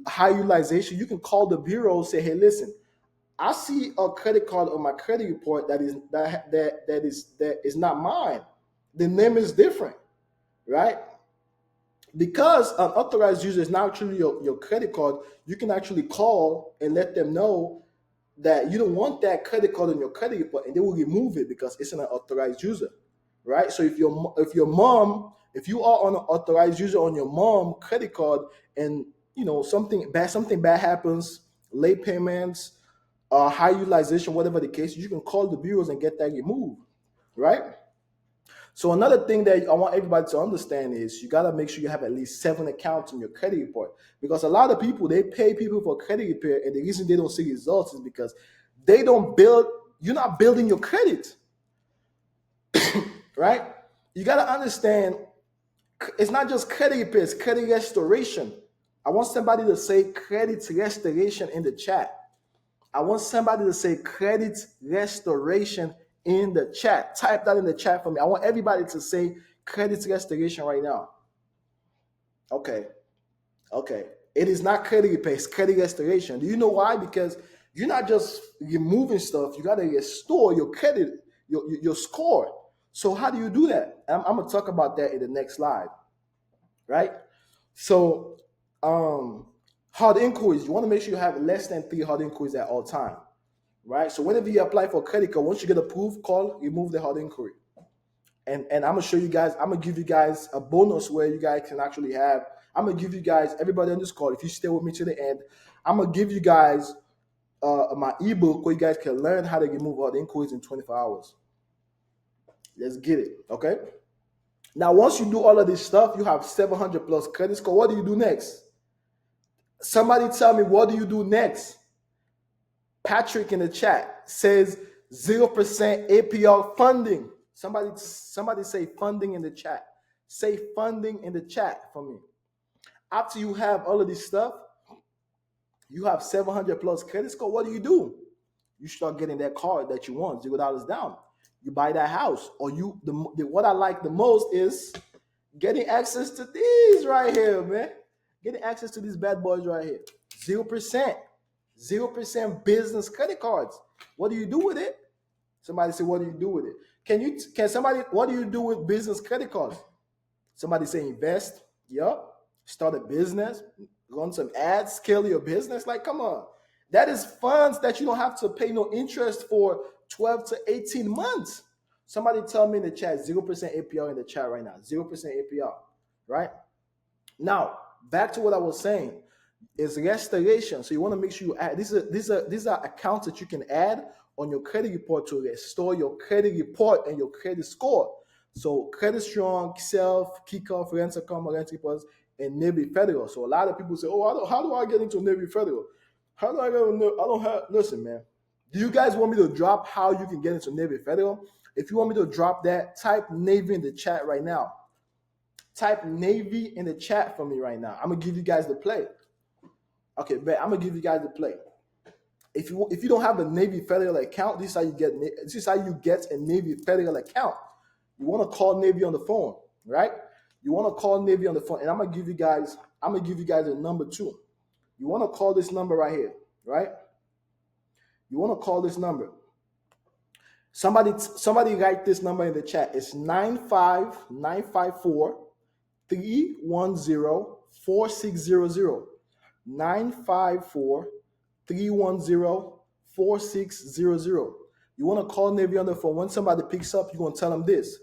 Speaker 1: high utilization, you can call the bureau, say, hey, listen, I see a credit card on my credit report that is not mine. The name is different, right? Because an authorized user is not actually your credit card, you can actually call and let them know that you don't want that credit card on your credit report, and they will remove it because it's an authorized user, right? So if your mom If you are on an authorized user on your mom credit card, and something bad happens, late payments, high utilization, whatever the case, you can call the bureaus and get that removed, right? So another thing that I want everybody to understand is you got to make sure you have at least 7 accounts in your credit report, because a lot of people, they pay people for credit repair, and the reason they don't see results is because they don't build. You're not building your credit, right? You got to understand, it's not just credit repair, it's credit restoration. I want somebody to say credit restoration in the chat. I want somebody to say credit restoration in the chat. Type that in the chat for me. I want everybody to say credit restoration right now. Okay. Okay. It is not credit repair, it's credit restoration. Do you know why? Because you're not just removing stuff, you got to restore your credit, your score. So how do you do that? I'm going to talk about that in the next slide, right? So hard inquiries, you want to make sure you have less than 3 hard inquiries at all time, right? So whenever you apply for a credit card, once you get approved, call, remove the hard inquiry. And I'm going to show you guys, I'm going to give you guys a bonus where you guys can actually have, I'm going to give you guys, everybody on this call, if you stay with me to the end, I'm going to give you guys my ebook where you guys can learn how to remove hard inquiries in 24 hours. Let's get it, okay? Now, once you do all of this stuff, you have 700 plus credit score. What do you do next? Somebody tell me, what do you do next? Patrick in the chat says 0% APR funding. Somebody say funding in the chat. Say funding in the chat for me. After you have all of this stuff, you have 700 plus credit score. What do? You start getting that car that you want, $0 down. You buy that house, or what I like the most is getting access to these right here, man. Getting access to these bad boys right here. 0% business credit cards. What do you do with it? Somebody say, what do you do with it? Can somebody, what do you do with business credit cards? Somebody say invest. Yup. Start a business, run some ads, scale your business. Like, come on. That is funds that you don't have to pay no interest for 12 to 18 months. Somebody tell me in the chat, 0% APR in the chat right now. 0% APR, right? Now, back to what I was saying, is restoration. So you want to make sure you add, these are accounts that you can add on your credit report to restore your credit report and your credit score. So Credit Strong, Self, Kickoff, Rent-A-Car, Rent Reports, and Navy Federal. So a lot of people say, oh, how do I get into Navy Federal? How do I get into, I don't have, listen, man. Do you guys want me to drop how you can get into Navy Federal? If you want me to drop that, type Navy in the chat right now. Type Navy in the chat for me right now. I'm going to give you guys the play. Okay, but I'm going to give you guys the play. If you don't have a Navy Federal account, this is how you get a Navy Federal account. You want to call Navy on the phone, right? You want to call Navy on the phone, and I'm gonna give you guys a number too. You want to call this number right here, right? You want to call this number. Somebody write this number in the chat. It's 95954 310 4600. 954 310 4600. You want to call Navy on the phone. When somebody picks up, you're going to tell them this.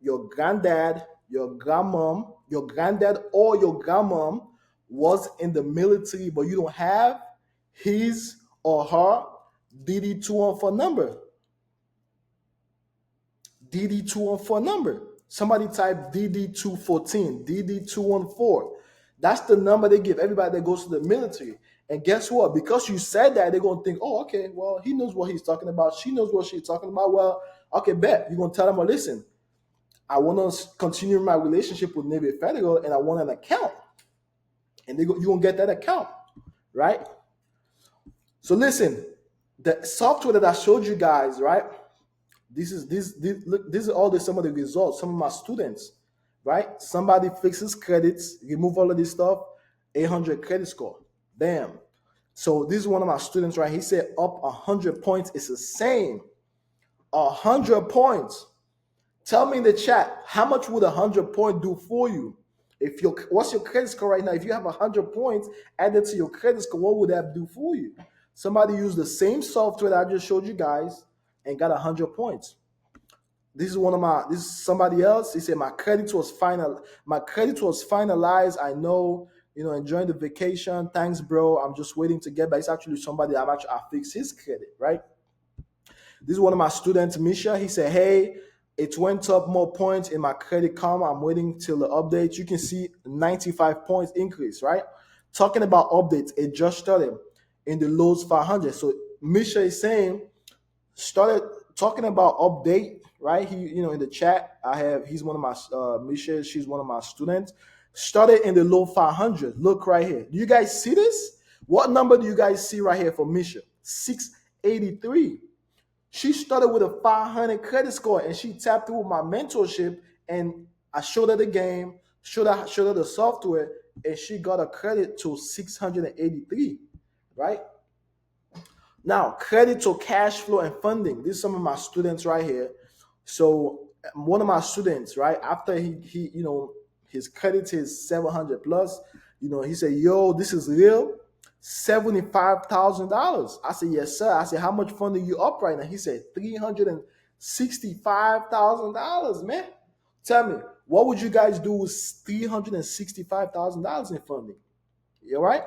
Speaker 1: Your granddad, your grandmom, your granddad or your grandmom was in the military, but you don't have his or her DD214 number. DD214 number. Somebody type DD214, DD214. That's the number they give everybody that goes to the military. And guess what? Because you said that, they're going to think, oh, okay, well, he knows what he's talking about. She knows what she's talking about. Well, okay, bet. You're going to tell them, well, listen, I want to continue my relationship with Navy Federal, and I want an account. And you're going to get that account, right? So listen, the software that I showed you guys, right? This is all some of the results. Some of my students, right? Somebody fixes credits, remove all of this stuff, 800 credit score. Bam. So this is one of my students, right? He said up 100 points. It's the same. 100 points. Tell me in the chat, how much would 100 point do for you? What's your credit score right now? If you have 100 points added to your credit score, what would that do for you? Somebody used the same software that I just showed you guys and got 100 points. This is somebody else. He said my credit was finalized. I know, enjoying the vacation. Thanks, bro. I'm just waiting to get back. It's actually somebody I fixed his credit, right? This is one of my students, Misha. He said, hey, it went up more points in my credit karma. I'm waiting till the update. You can see 95 points increase, right? Talking about updates, it just started in the lows 500. So Misha is saying, started talking about update, right? He, in the chat, he's one of my, Misha, she's one of my students. Started in the low 500. Look right here. Do you guys see this? What number do you guys see right here for Misha? 683. She started with a 500 credit score and she tapped through my mentorship, and I showed her the game, showed her the software, and she got a credit to 683, right? Now, credit to cash flow and funding. These are some of my students right here. So one of my students, right, after he his credit is 700 plus, he said, yo, this is real. $75,000. I said, yes, sir. I said, how much funding you up right now? He said, $365,000, man. Tell me, what would you guys do with $365,000 in funding? You all right?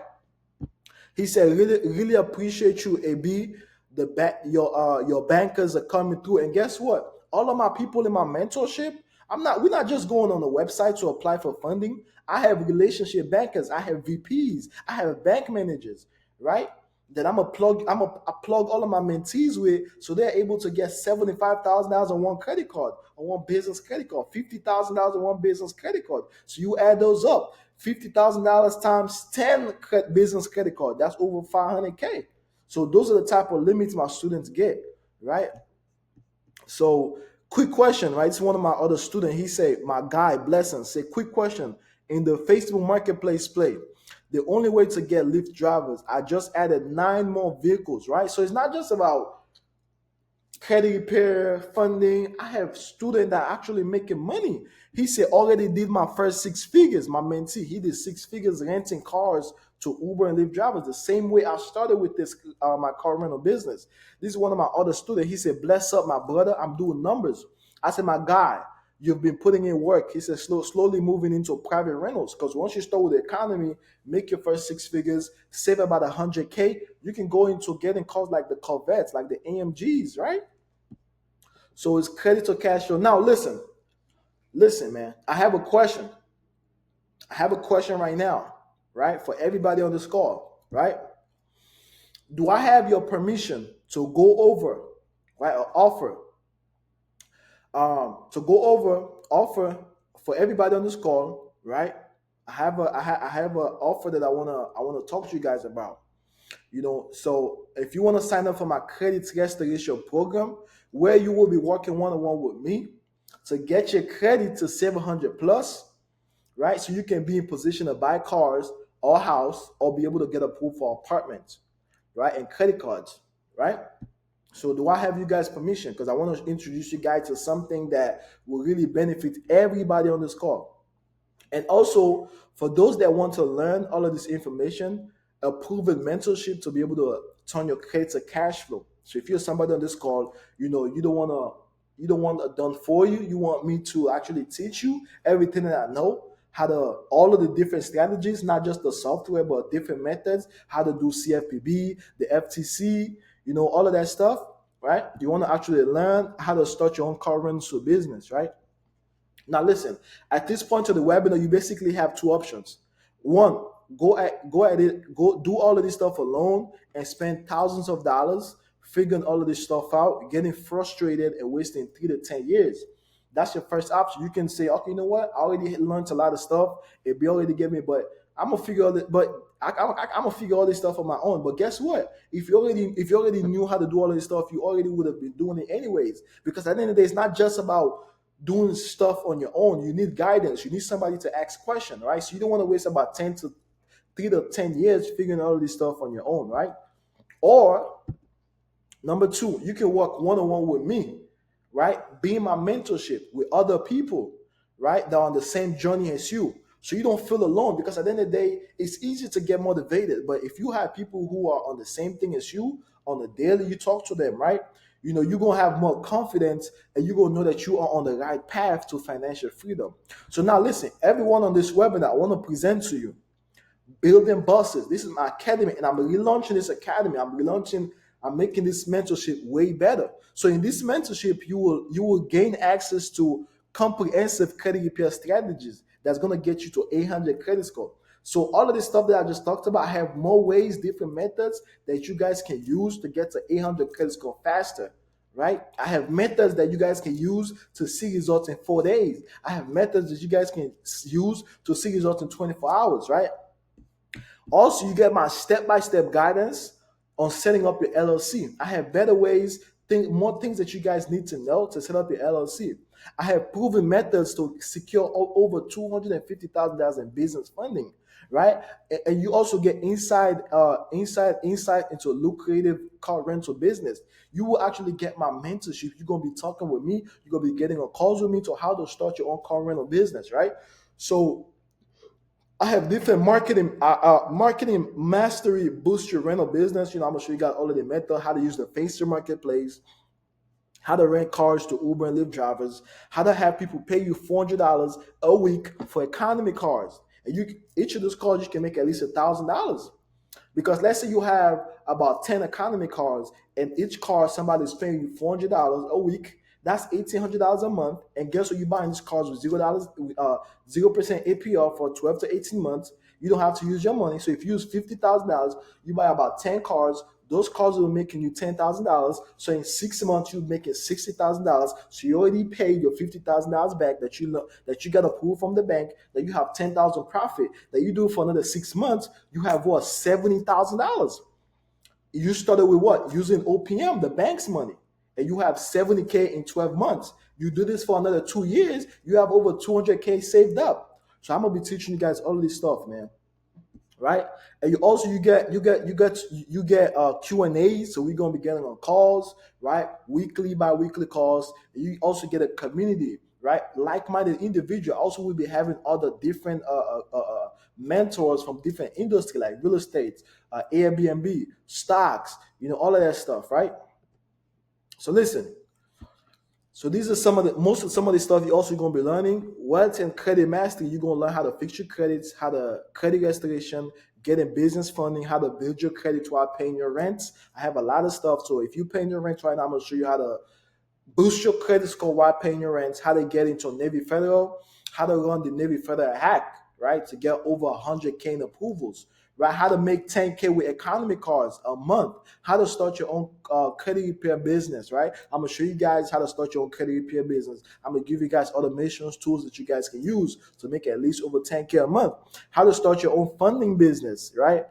Speaker 1: He said, really, really appreciate you, AB. Your bankers are coming through. And guess what? All of my people in my mentorship, we're not just going on the website to apply for funding. I have relationship bankers, I have VPs, I have bank managers, right? That I plug all of my mentees with, so they're able to get $75,000 on one credit card, on one business credit card, $50,000 on one business credit card. So you add those up, $50,000 times 10 business credit card, that's over 500K. So those are the type of limits my students get, right? So quick question, right? It's one of my other students. He said, my guy, blessings, say, quick question. In the Facebook Marketplace play, the only way to get Lyft drivers, I just added 9 more vehicles, right? So it's not just about credit repair, funding. I have students that are actually making money. He said, already did my first 6 figures. My mentee, he did 6 figures renting cars to Uber and Lyft drivers, the same way I started with this my car rental business. This is one of my other students. He said, bless up, my brother. I'm doing numbers. I said, my guy, you've been putting in work. He said, slowly moving into private rentals. Because once you start with the economy, make your first 6 figures, save about 100K, you can go into getting cars like the Corvettes, like the AMGs, right? So it's credit to cash flow. Now listen, man. I have a question. I have a question right now, right? For everybody on this call, right? Do I have your permission to go over, right? Or offer, offer for everybody on this call, right? I have an offer that I wanna talk to you guys about. So if you want to sign up for my credit restoration program, where you will be working one-on-one with me to get your credit to 700 plus, right? So you can be in position to buy cars or house or be able to get approved for apartments, right? And credit cards, right? So do I have you guys permission? Because I want to introduce you guys to something that will really benefit everybody on this call. And also, for those that want to learn all of this information, a proven mentorship to be able to turn your credit to cash flow. So if you're somebody on this call, you don't want it done for you. You want me to actually teach you everything that I know, how to all of the different strategies, not just the software, but different methods, how to do CFPB, the FTC, all of that stuff, right? You want to actually learn how to start your own car rental business, right? Now listen, at this point of the webinar, you basically have 2 options. One, go do all of this stuff alone and spend thousands of dollars figuring all of this stuff out, getting frustrated and wasting 3 to 10 years. That's your first option. You can say, okay, you know what? I already learned a lot of stuff. It be already give me, but I'm gonna figure out. I'm gonna figure all this stuff on my own. But guess what? If you already knew how to do all of this stuff, you already would have been doing it anyways. Because at the end of the day, it's not just about doing stuff on your own. You need guidance. You need somebody to ask questions, right? So you don't want to waste about 3 to 10 years figuring all of this stuff on your own, right? Or number 2, you can work one-on-one with me, right? Be in my mentorship with other people, right? That are on the same journey as you. So you don't feel alone, because at the end of the day, it's easy to get motivated. But if you have people who are on the same thing as you on the daily, you talk to them, right? you're gonna have more confidence, and you're gonna know that you are on the right path to financial freedom. So now listen, everyone on this webinar, I want to present to you building bosses. This is my academy, and I'm relaunching this academy. I'm making this mentorship way better. So in this mentorship, you will gain access to comprehensive credit repair strategies that's gonna get you to 800 credit score. So all of this stuff that I just talked about, I have more ways, different methods that you guys can use to get to 800 credit score faster. Right? I have methods that you guys can use to see results in 4 days. I have methods that you guys can use to see results in 24 hours, right? Also, you get my step-by-step guidance on setting up your LLC. I have better ways, more things that you guys need to know to set up your LLC. I have proven methods to secure over $250,000 in business funding, right? And you also get insight into lucrative car rental business. You will actually get my mentorship. You're gonna be talking with me. You're gonna be getting on calls with me to how to start your own car rental business, right? So I have different marketing mastery boost your rental business. I'm gonna show you guys all of the method, how to use the Facer marketplace, how to rent cars to Uber and Lyft drivers, how to have people pay you $400 a week for economy cars, and each of those cars you can make at least $1,000. Because let's say you have about 10 economy cars, and each car somebody's paying you $400 a week. That's $1,800 a month. And guess what? You're buying these cars with $0, 0% APR for 12 to 18 months. You don't have to use your money. So if you use $50,000, you buy about 10 cars. Those cars will making you $10,000. So in 6 months, you're making $60,000. So you already paid your $50,000 back that you got approved from the bank. That you have 10,000 profit. That you do for another 6 months, you have what, $70,000. You started with what? Using OPM, the bank's money, and you have 70K in 12 months. You do this for another 2 years, you have over 200K saved up. So I'm gonna be teaching you guys all of this stuff, man. Right? And you get Q&As. So we're gonna be getting on calls, right? Weekly, bi-weekly calls. And you also get a community, right? Like-minded individual. Also, we'll be having other different mentors from different industry like real estate, Airbnb, stocks, all of that stuff, right? So listen. So these are some of the stuff you're also going to be learning. Wealth and credit mastery, you're going to learn how to fix your credits, how to credit restoration, getting business funding, how to build your credit while paying your rent. I have a lot of stuff. So if you're paying your rent right now, I'm going to show you how to boost your credit score while paying your rent, how to get into Navy Federal, how to run the Navy Federal hack, right, to get over 100K in approvals, right, how to make 10K with economy cards a month, how to start your own credit repair business, right? I'm going to show you guys how to start your own credit repair business. I'm going to give you guys automations, tools that you guys can use to make at least over 10K a month, how to start your own funding business, right?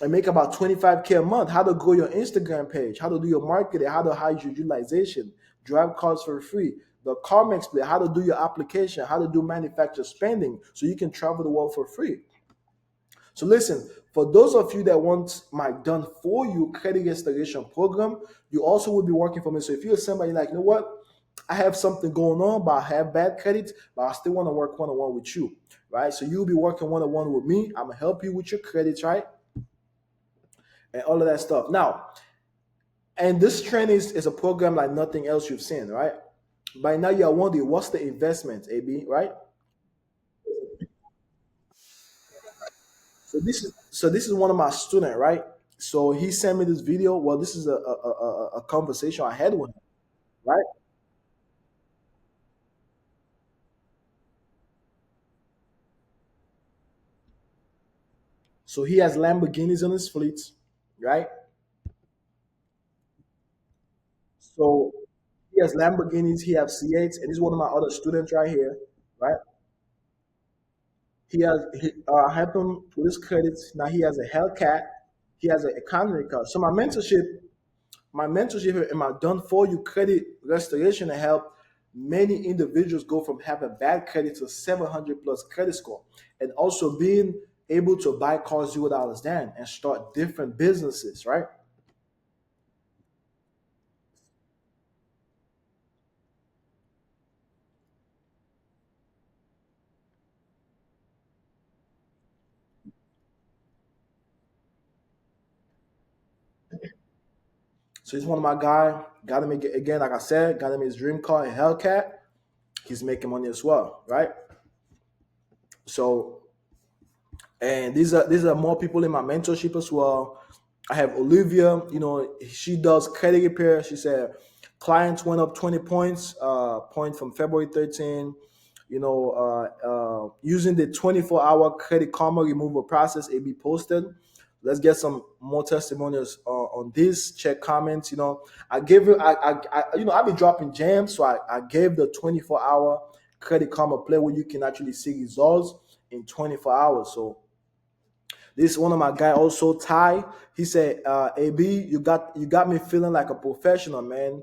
Speaker 1: And make about 25K a month, how to grow your Instagram page, how to do your marketing, how to hide your utilization, drive cars for free, the CarMax play, how to do your application, how to do manufacturer spending so you can travel the world for free. So listen, for those of you that want my done for you credit restoration program, you also will be working for me. So if you're somebody like, you know what, I have something going on, but I have bad credit, but I still want to work one-on-one with you, right? So you'll be working one-on-one with me. I'm gonna help you with your credits, right? And all of that stuff. Now, and this training is a program like nothing else you've seen, right? By now you're wondering what's the investment, AB, right? So this is one of my student, right? So he sent me this video. Well, this is a conversation I had with him, right? So he has Lamborghinis on his fleet, right? So he has Lamborghinis, he has C8s, and he's one of my other students right here, right? I helped him with his credits. Now he has a Hellcat, he has an economy car. So my mentorship and my done for you credit restoration and help many individuals go from having bad credit to 700 plus credit score, and also being able to buy cars $0 down and start different businesses, right? So he's one of my guy. Got him again, like I said, got him his dream car, a Hellcat. He's making money as well, right? So, and these are more people in my mentorship as well. I have Olivia. She does credit repair. She said clients went up 20 points, point from February 13. Using the 24-hour credit karma removal process, it be posted. Let's get some more testimonials on this. Check comments. I gave it. I be dropping gems, so I gave the 24-hour credit karma play where you can actually see results in 24 hours. So this is one of my guy also, Ty. He said, "AB, you got me feeling like a professional, man.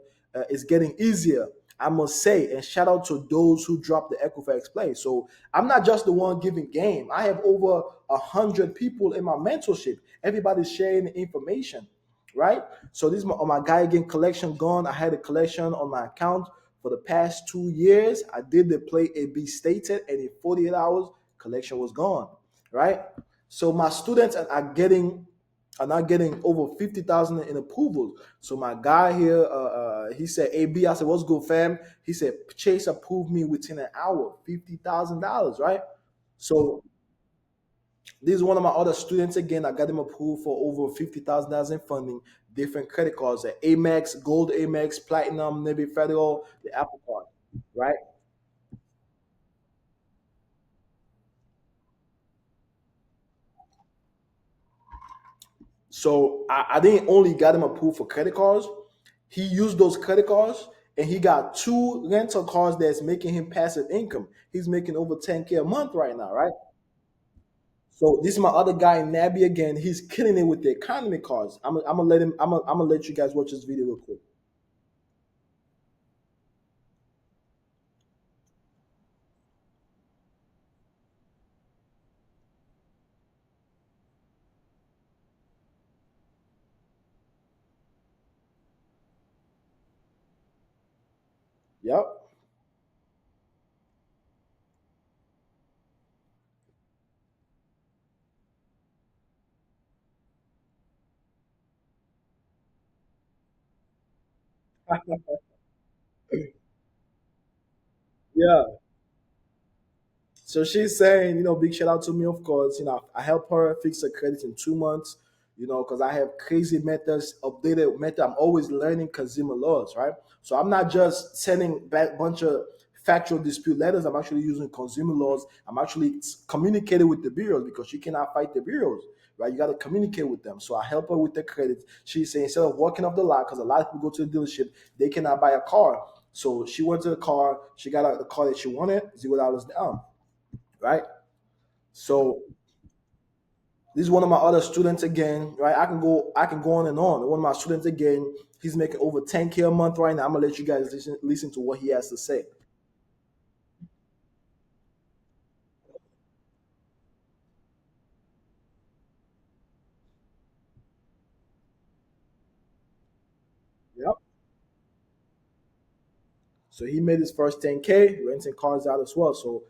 Speaker 1: It's getting easier, I must say." And shout out to those who dropped the Equifax play. So I'm not just the one giving game. I have over 100 people in my mentorship. Everybody's sharing the information, right? So this is my guy again. Collection gone. I had a collection on my account for the past 2 years. I did the play AB stated, and in 48 hours, collection was gone, right? So my students are not getting over 50,000 in approvals. So my guy here, he said, "AB," I said, "What's good, fam?" He said, "Chase approved me within an hour, $50,000, right?" So this is one of my other students again. I got him approved for over $50,000 in funding, different credit cards, the Amex, Gold Amex, Platinum, Navy Federal, the Apple Card, right? So I didn't only got him approved for credit cards. He used those credit cards and he got two rental cars that's making him passive income. He's making over 10K a month right now, right? So this is my other guy, Nabi again. He's killing it with the economy cars. I'm gonna let him. I'm gonna let you guys watch this video real quick. Yep. Yeah. So she's saying, big shout out to me, of course. I help her fix her credit in 2 months, because I have crazy methods, updated method. I'm always learning consumer laws, right? So I'm not just sending back bunch of factual dispute letters. I'm actually using consumer laws. I'm actually communicating with the bureaus because you cannot fight the bureaus, right? You got to communicate with them. So I help her with the credit. She's saying instead of walking off the lot, because a lot of people go to the dealership, they cannot buy a car. So she went to the car. She got out the car that she wanted, $0 down, right? So this is one of my other students again, right? I can go on and on. One of my students again, he's making over 10K a month right now. I'm gonna let you guys listen to what he has to say. Yep. So he made his first 10K, renting cars out as well. So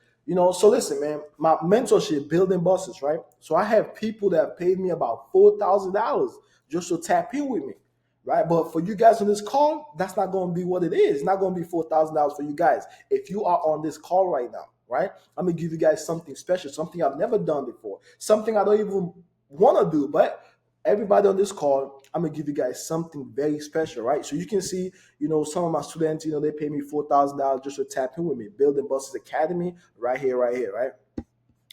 Speaker 1: listen, man, my mentorship, building buses, right? So I have people that have paid me about $4,000 just to tap in with me, right? But for you guys on this call, that's not going to be what it is. It's not going to be $4,000 for you guys. If you are on this call right now, right? I'm going to give you guys something special, something I've never done before, something I don't even want to do, but everybody on this call, I'm gonna give you guys something very special, right? So you can see, some of my students, they pay me $4,000 just to tap in with me. Building Buses Academy, right here, right?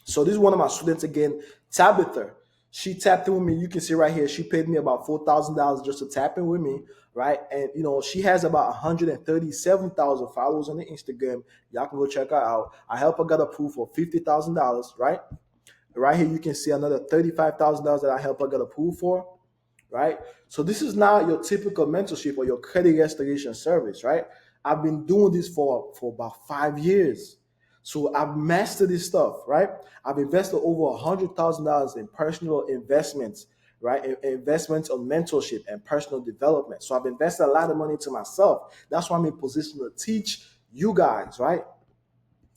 Speaker 1: So this is one of my students again, Tabitha. She tapped in with me. You can see right here, she paid me about $4,000 just to tap in with me, right? And she has about 137,000 followers on the Instagram. Y'all can go check her out. I help her get approved for $50,000, right? Right here, you can see another $35,000 that I help her get approved for, right? So this is not your typical mentorship or your credit restoration service, right? I've been doing this for about 5 years. So I've mastered this stuff, right? I've invested over $100,000 in personal investments, right? Investments on mentorship and personal development. So I've invested a lot of money into myself. That's why I'm in position to teach you guys, right?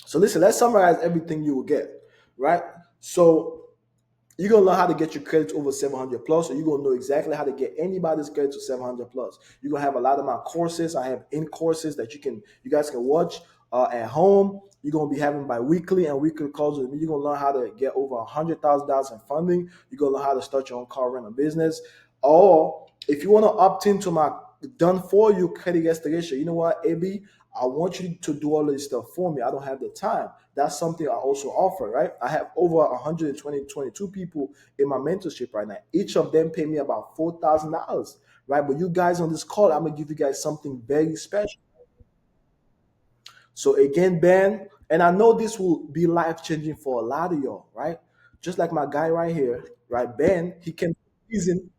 Speaker 1: So listen, let's summarize everything you will get, right? So You're gonna learn how to get your credit over 700 plus, so you're gonna know exactly how to get anybody's credit to 700 plus. You're gonna have a lot of my courses. I have in courses that you guys can watch at home. You're gonna be having bi-weekly and weekly calls with me. You're gonna learn how to get over $100,000 in funding. You're gonna learn how to start your own car rental business. Or if you want to opt into my done for you credit restoration, you know what, AB, I want you to do all this stuff for me. I don't have the time. That's something I also offer, right? I have over 120, 22 people in my mentorship right now. Each of them pay me about $4,000, right? But you guys on this call, I'm gonna give you guys something very special. So again, Ben, and I know this will be life changing for a lot of y'all, right? Just like my guy right here, right? Ben, he can reason.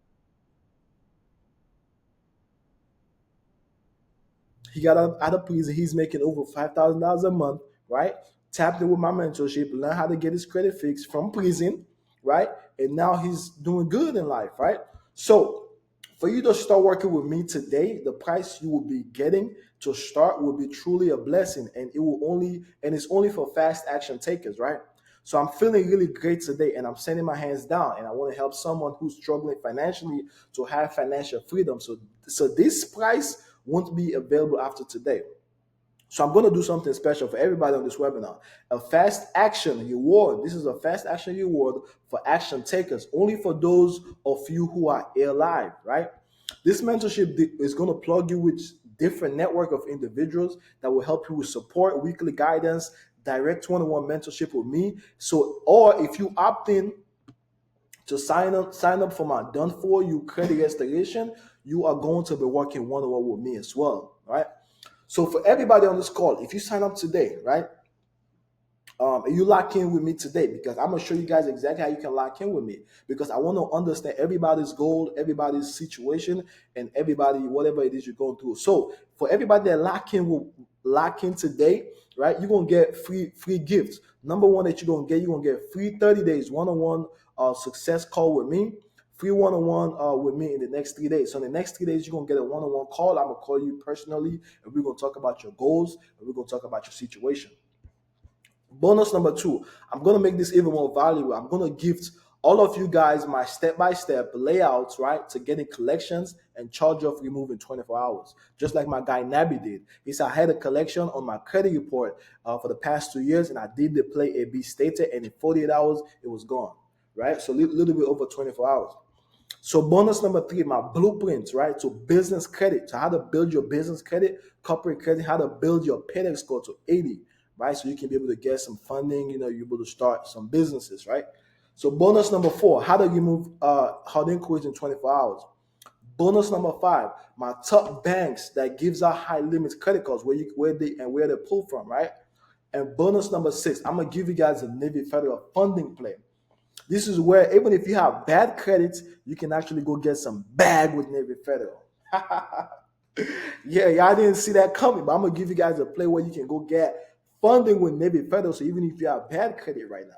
Speaker 1: He got out of prison. He's making over $5,000 a month, right? Tapped in with my mentorship, learn how to get his credit fixed from prison, right? And now he's doing good in life, right? So for you to start working with me today, the price you will be getting to start will be truly a blessing, and it's only for fast action takers, right? So I'm feeling really great today, and I'm sending my hands down, and I want to help someone who's struggling financially to have financial freedom. So this price won't be available after today. So I'm going to do something special for everybody on this webinar. A fast action reward. This is a fast action reward for action takers, only for those of you who are alive, right? This mentorship is going to plug you with different network of individuals that will help you with support, weekly guidance, direct one-on-one mentorship with me. So, or if you opt in to sign up for my done for you credit restoration, you are going to be working one-on-one with me as well, right? So for everybody on this call, if you sign up today, right, you lock in with me today, because I'm gonna show you guys exactly how you can lock in with me, because I want to understand everybody's goal, everybody's situation, and everybody whatever it is you're going through. So for everybody that lock in today, right, you're gonna get free gifts. Number one that you're gonna get free 30 days one-on-one success call with me, free one-on-one with me in the next 3 days. So in the next 3 days, you're gonna get a one-on-one call. I'm gonna call you personally, and we're gonna talk about your goals, and we're gonna talk about your situation. Bonus number two, I'm going to make this even more valuable. I'm going to gift all of you guys my step-by-step layouts, right, to getting collections and charge off remove in 24 hours. Just like my guy Nabi did. He said, I had a collection on my credit report for the past 2 years, and I did the play A, B stated, and in 48 hours, it was gone, right? So a little bit over 24 hours. So bonus number three, my blueprints, right? So business credit, so how to build your business credit, corporate credit, how to build your paydex score to 80, right? So you can be able to get some funding, you're able to start some businesses, right? So bonus number four, how to remove hard inquiries in 24 hours. Bonus number five, my top banks that gives out high limits credit cards, where they pull from, right? And bonus number six, I'm gonna give you guys a Navy Federal funding plan. This is where even if you have bad credit, you can actually go get some bag with Navy Federal. Yeah, y'all didn't see that coming, but I'm gonna give you guys a play where you can go get funding with Navy Federal. So even if you have bad credit right now,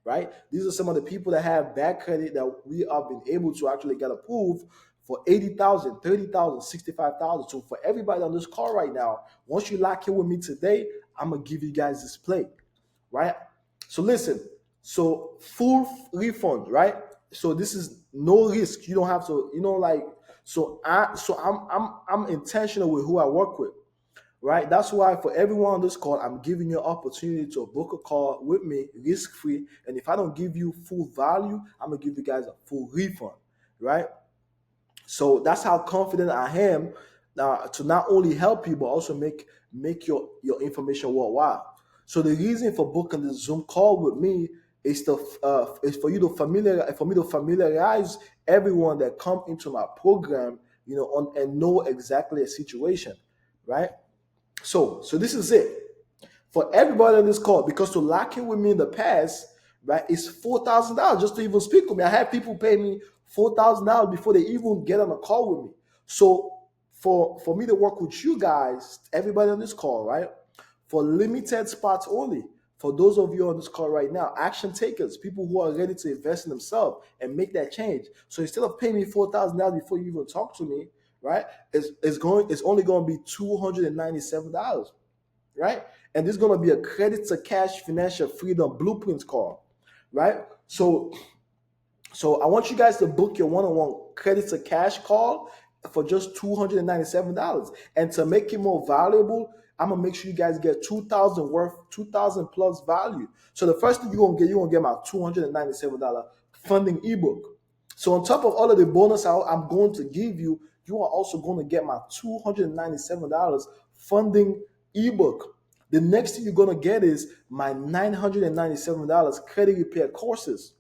Speaker 1: right? These are some of the people that have bad credit that we have been able to actually get approved for 80,000, 30,000, 65,000. So for everybody on this call right now, once you lock in with me today, I'm gonna give you guys this play, right? So listen, so full refund, right? So this is no risk. You don't have to, I'm intentional with who I work with, right? That's why for everyone on this call, I'm giving you an opportunity to book a call with me, risk free. And if I don't give you full value, I'm gonna give you guys a full refund, right? So that's how confident I am to not only help you but also make your information worthwhile. So the reason for booking the Zoom call with me is for you to familiarize everyone that come into my program, and know exactly the situation, right? So this is it for everybody on this call, because to lock in with me in the past, right, is $4,000 just to even speak with me. I had people pay me $4,000 before they even get on a call with me. So for me to work with you guys, everybody on this call, right, for limited spots only. For those of you on this call right now, action takers, people who are ready to invest in themselves and make that change. So instead of paying me $4,000 before you even talk to me, right, it's only going to be $297, right? And this is going to be a credit to cash financial freedom blueprints call, right? So so I want you guys to book your one-on-one credit to cash call for just $297. And to make it more valuable, I'm gonna make sure you guys get 2,000 worth, 2,000 plus value. So the first thing you're gonna get my $297 funding ebook. So on top of all of the bonus I'm going to give you, you are also going to get my $297 funding ebook. The next thing you're going to get is my $997 credit repair courses.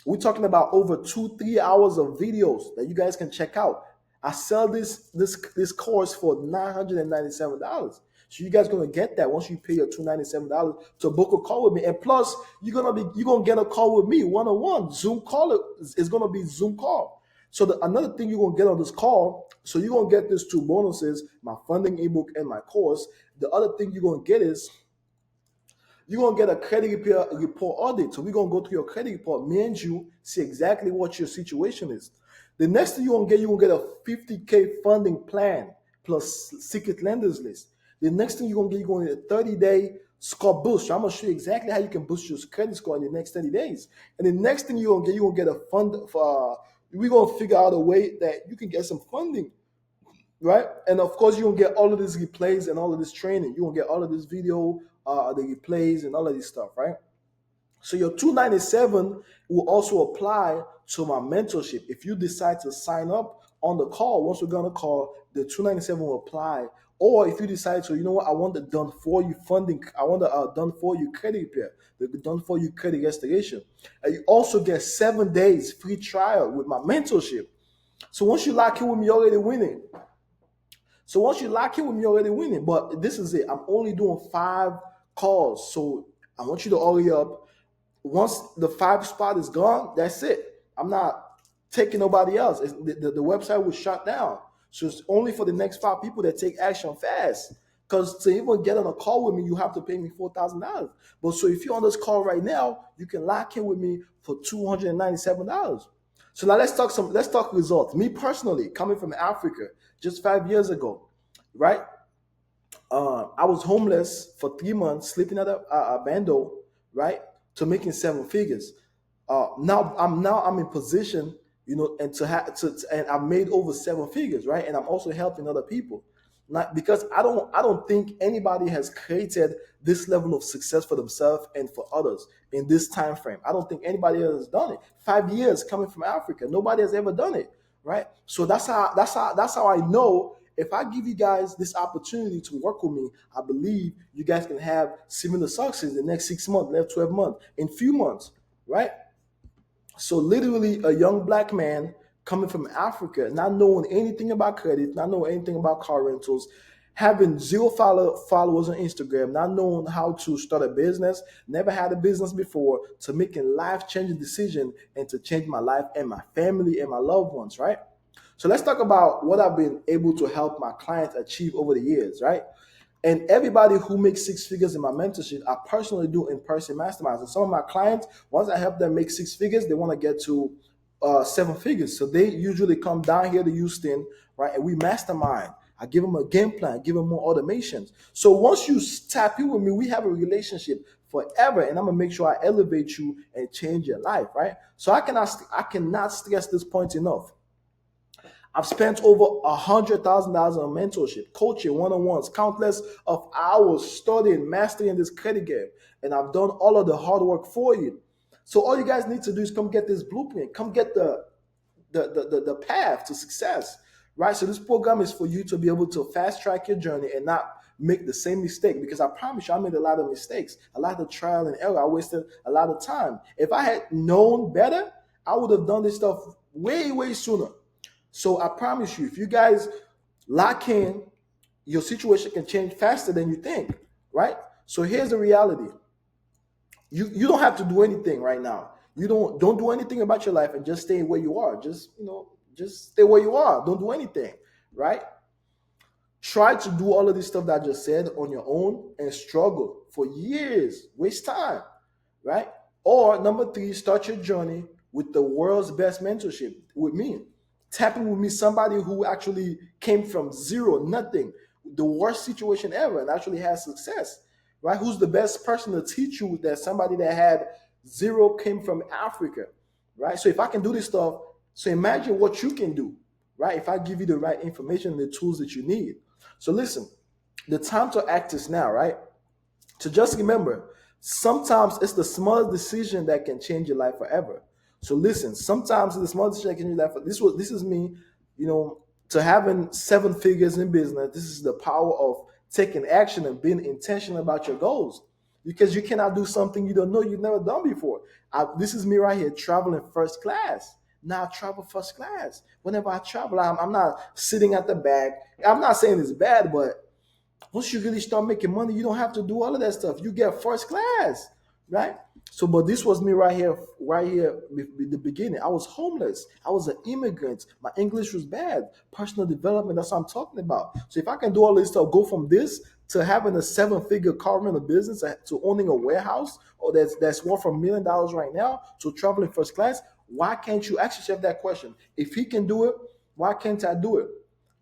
Speaker 1: We're talking about over 2-3 hours of videos that you guys can check out. I sell this course for $997. So you guys gonna get that once you pay your $297 to book a call with me. And plus, you're gonna get a call with me one-on-one. Zoom call is gonna be Zoom call. So another thing you're gonna get on this call, so you're gonna get these two bonuses, my funding ebook and my course. The other thing you're gonna get is you're gonna get a credit repair report audit. So we're gonna go through your credit report. Me and you see exactly what your situation is. The next thing you're gonna get a 50K funding plan plus secret lenders list. The next thing you're gonna get a 30-day score boost. So I'm gonna show you exactly how you can boost your credit score in the next 30 days. And the next thing you're gonna get a fund for. We're gonna figure out a way that you can get some funding, right? And of course, you're gonna get all of these replays and all of this training. You're gonna get all of this video, the replays and all of this stuff, right? So your 297 will also apply to my mentorship. If you decide to sign up on the call, once we're gonna call, the 297 will apply. Or if you decide to, you know what, I want the done for you funding, I want the done for you credit repair, the done for you credit restoration. And you also get 7 days free trial with my mentorship. So once you lock in with me, you're already winning. So once you lock in with me, you're already winning. But this is it. I'm only doing 5 calls. So I want you to hurry up. Once the 5 spot is gone, that's it. I'm not taking nobody else. The website was shut down. So it's only for the next 5 people that take action fast. Because to even get on a call with me, you have to pay me $4,000. But so if you're on this call right now, you can lock in with me for $297. So now let's talk results. Me personally, coming from Africa just 5 years ago, right? I was homeless for 3 months, sleeping at a bando, right, to making 7 figures. Now I'm in position, and and I've made over 7 figures, right? And I'm also helping other people. Not because I don't think anybody has created this level of success for themselves and for others in this time frame. I don't think anybody else has done it. 5 years coming from Africa, nobody has ever done it, right? So that's how I know if I give you guys this opportunity to work with me, I believe you guys can have similar success in the next 6 months, next 12 months, in few months, right? So literally a young black man coming from Africa, not knowing anything about credit, not knowing anything about car rentals, having zero followers on Instagram, not knowing how to start a business, never had a business before, to making life-changing decision and to change my life and my family and my loved ones, right? So let's talk about what I've been able to help my clients achieve over the years, right? And everybody who makes 6 figures in my mentorship, I personally do in-person masterminds. And some of my clients, once I help them make 6 figures, they want to get to 7 figures. So they usually come down here to Houston, right? And we mastermind. I give them a game plan, give them more automations. So once you tap in with me, we have a relationship forever. And I'm gonna make sure I elevate you and change your life, right? So I cannot stress this point enough. I've spent over $100,000 on mentorship, coaching, one-on-ones, countless of hours studying, mastering this credit game, and I've done all of the hard work for you. So all you guys need to do is come get this blueprint, come get the path to success, right? So this program is for you to be able to fast track your journey and not make the same mistake, because I promise you, I made a lot of mistakes, a lot of trial and error. I wasted a lot of time. If I had known better, I would have done this stuff way, way sooner. So I promise you, if you guys lock in, your situation can change faster than you think, right? So here's the reality. You don't have to do anything right now. You don't do anything about your life and just stay where you are. Just stay where you are. Don't do anything, right? Try to do all of this stuff that I just said on your own and struggle for years, waste time, right? Or number 3, start your journey with the world's best mentorship with me. Tapping with me, somebody who actually came from zero, nothing, the worst situation ever, and actually has success, right? Who's the best person to teach you that? Somebody that had Zero came from Africa, right? So if I can do this stuff, so imagine what you can do, right? If I give you the right information and the tools that you need. So listen, the time to act is now, right? So just remember, sometimes it's the smallest decision that can change your life forever. So listen, sometimes it's the smallest decision that can change your life. This is me, you know, to having seven figures in business. This is the power of taking action and being intentional about your goals. Because you cannot do something you don't know you've never done before. This is me right here traveling first class. Now I travel first class. Whenever I travel, I'm not sitting at the back. I'm not saying it's bad, but once you really start making money, you don't have to do all of that stuff. You get first class, right? So, but this was me right here with the beginning. I was homeless. I was an immigrant. My English was bad. Personal development, that's what I'm talking about. So if I can do all this stuff, go from this to having a seven-figure car rental business to owning a warehouse, or that's worth $1 million right now, to traveling first class, why can't you ask yourself that question? If he can do it, why can't I do it?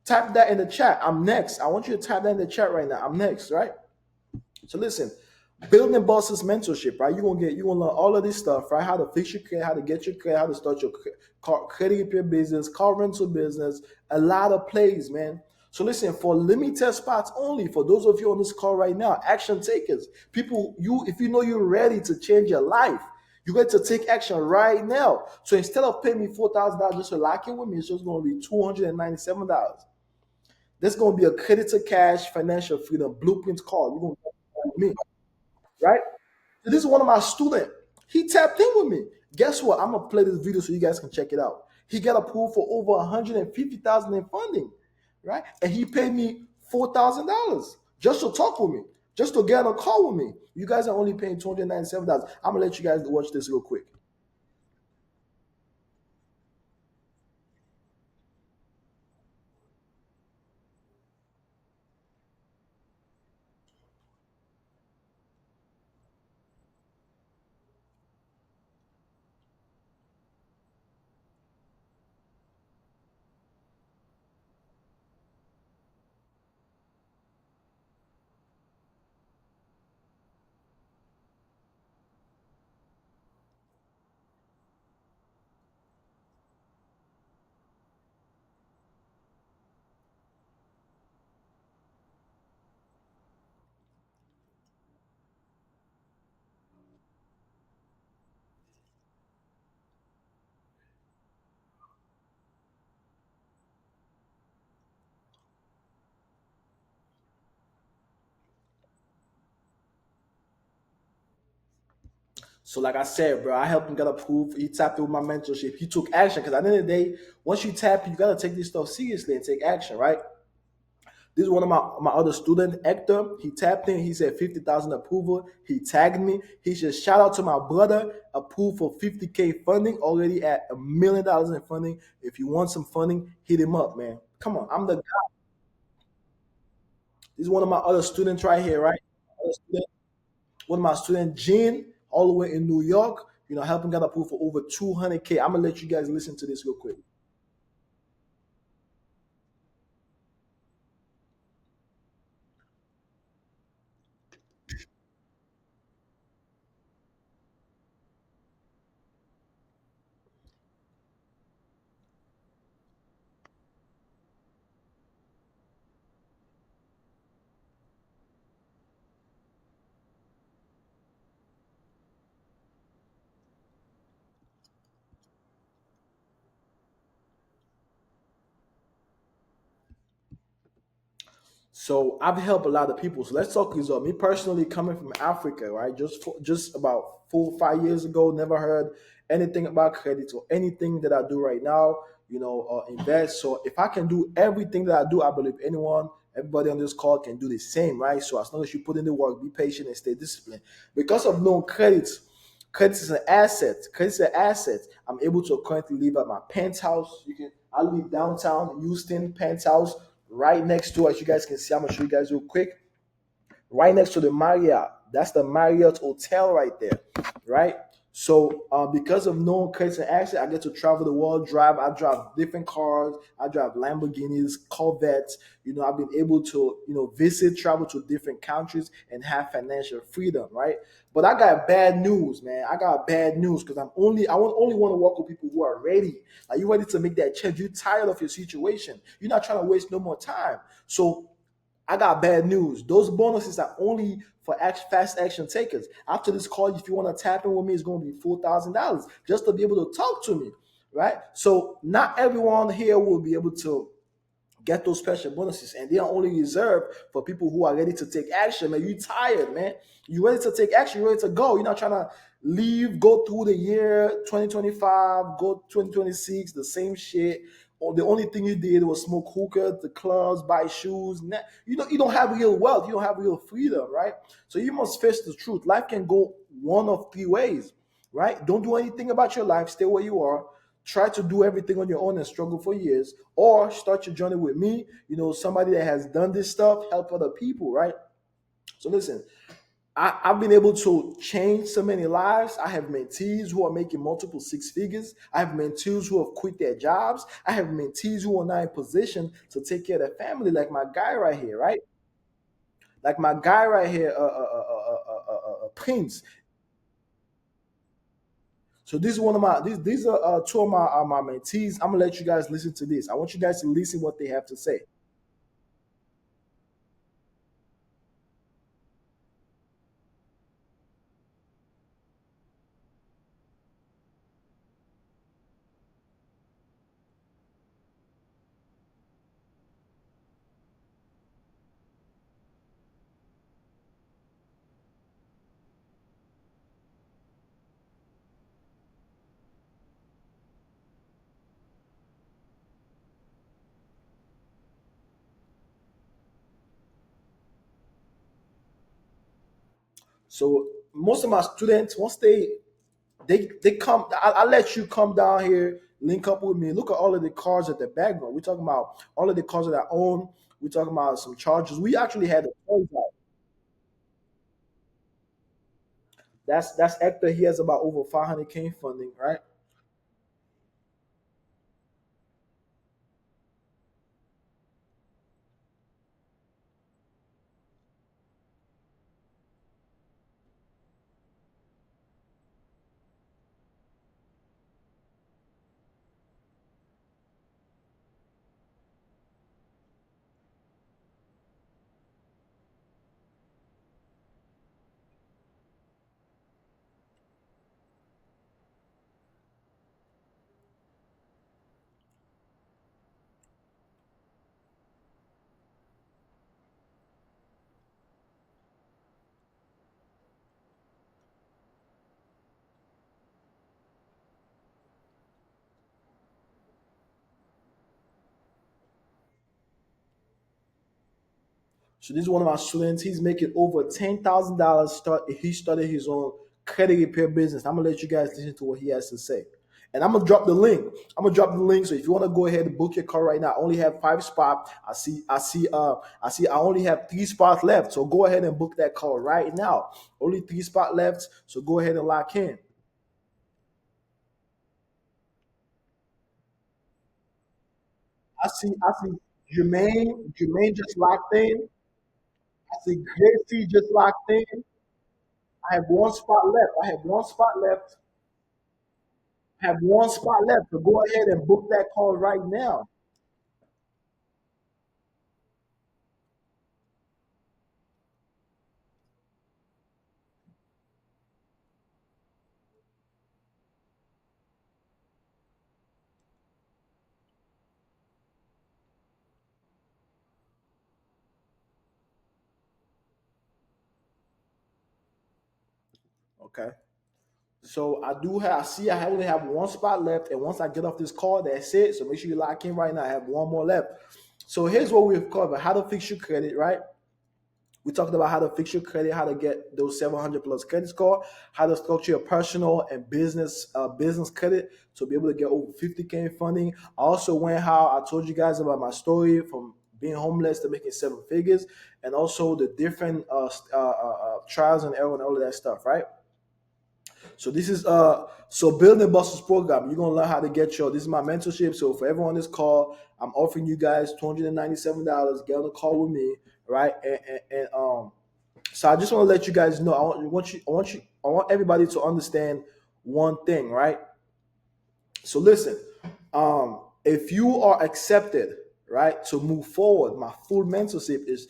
Speaker 1: Type that in the chat. I'm next. I want you to type that in the chat right now. I'm next, right? So listen, building bosses mentorship, right? You're gonna learn all of this stuff, right? How to fix your credit, how to get your credit, how to start your credit repair business, car rental business, a lot of plays, man. So listen, for limited spots only, for those of you on this call right now, action takers, people, you if you know you're ready to change your life, you got to take action right now. So instead of paying me $4,000 just to lock in with me, it's just going to be $297. There's gonna be a credit to cash financial freedom blueprint call. You're gonna get with me, right? So this is one of my students. He tapped in with me. Guess what? I'm gonna play this video so you guys can check it out. He got approved for over 150,000 in funding, right? And he paid me $4,000 just to talk with me, just to get on a call with me. You guys are only paying $297. I'm gonna let you guys watch this real quick. So, like I said, bro, I helped him get approved. He tapped in with my mentorship. He took action because at the end of the day, once you tap, you gotta take this stuff seriously and take action, right? This is one of my other students, Hector. He tapped in. He said 50,000 approval. He tagged me. He said, shout out to my brother, approved for 50K funding, already at $1 million in funding. If you want some funding, hit him up, man. Come on, I'm the guy. This is one of my other students right here, right? Other student- One of my students, Jean, all the way in New York, helping get approved for over 200K. I'm gonna let you guys listen to this real quick. So I've helped a lot of people. So let's talk result. Me personally, coming from Africa, right? Just about 4 or 5 years ago, never heard anything about credit or anything that I do right now. Invest. So if I can do everything that I do, I believe everybody on this call can do the same, right? So as long as you put in the work, be patient and stay disciplined. Because of no credit, credit is an asset. Credit is an asset. I'm able to currently live at my penthouse. I live downtown Houston, penthouse, right next to, as you guys can see. I'm gonna show you guys real quick. Right next to the Marriott. That's the Marriott Hotel right there, right? So because of no credits and access, I get to travel the world, drive. I drive different cars. I drive Lamborghinis, Corvettes. I've been able to visit, travel to different countries, and have financial freedom, right? But I got bad news, man. I got bad news because only want to work with people who are ready. Are you ready to make that change? You tired of your situation. You're not trying to waste no more time. So I got bad news. Those bonuses are only for fast action takers. After this call, if you want to tap in with me, it's going to be $4,000 just to be able to talk to me, right? So not everyone here will be able to get those special bonuses, and they are only reserved for people who are ready to take action. Man, you tired, man. You ready to take action? You ready to go? You're not trying to leave, go through the year 2025, go 2026, the same shit. Or the only thing you did was smoke hookah, the clubs, buy shoes. You don't have real wealth. You don't have real freedom, right? So you must face the truth. Life can go one of three ways, right? Don't do anything about your life. Stay where you are. Try to do everything on your own and struggle for years, or start your journey with me, somebody that has done this stuff, help other people, right? So listen, I've been able to change so many lives. I have mentees who are making multiple six figures. I have mentees who have quit their jobs. I have mentees who are now in position to take care of their family, like my guy right here, right? Like my guy right here, Prince. So this is one of my these are two of my mentees. I'm gonna let you guys listen to this. I want you guys to listen what they have to say. So most of my students, once they come, I let you come down here, link up with me. Look at all of the cars at the background. We're talking about all of the cars that I own. We're talking about some charges. We actually had the toys out. That's Hector. He has about over 500K in funding, right? So this is one of my students. He's making over $10,000. He started his own credit repair business. I'm gonna let you guys listen to what he has to say, and I'm gonna drop the link. I'm gonna drop the link. So if you want to go ahead and book your car right now, I only have 5 spots. I see. I only have 3 spots left. So go ahead and book that car right now. Only 3 spots left. So go ahead and lock in. I see. Jermaine just locked in. I see Gracie just locked in. I have 1 spot left. I have 1 spot left. Have 1 spot left. So go ahead and book that call right now. Okay. So I only have 1 spot left. And once I get off this call, that's it. So make sure you lock in right now. I have one more left. So here's what we've covered: how to fix your credit, right? We talked about how to fix your credit, how to get those 700 plus credit score, how to structure your personal and business credit to be able to get over 50K in funding. I also went how I told you guys about my story from being homeless to making 7 figures, and also the different trials and error and all of that stuff, right? So this is building bosses program. You're gonna learn how to get your. This is my mentorship. So for everyone on this call, I'm offering you guys $297. Get on the call with me, right? And so I just want to let you guys know. I want everybody to understand one thing, right? So listen, if you are accepted, right, to move forward, my full mentorship is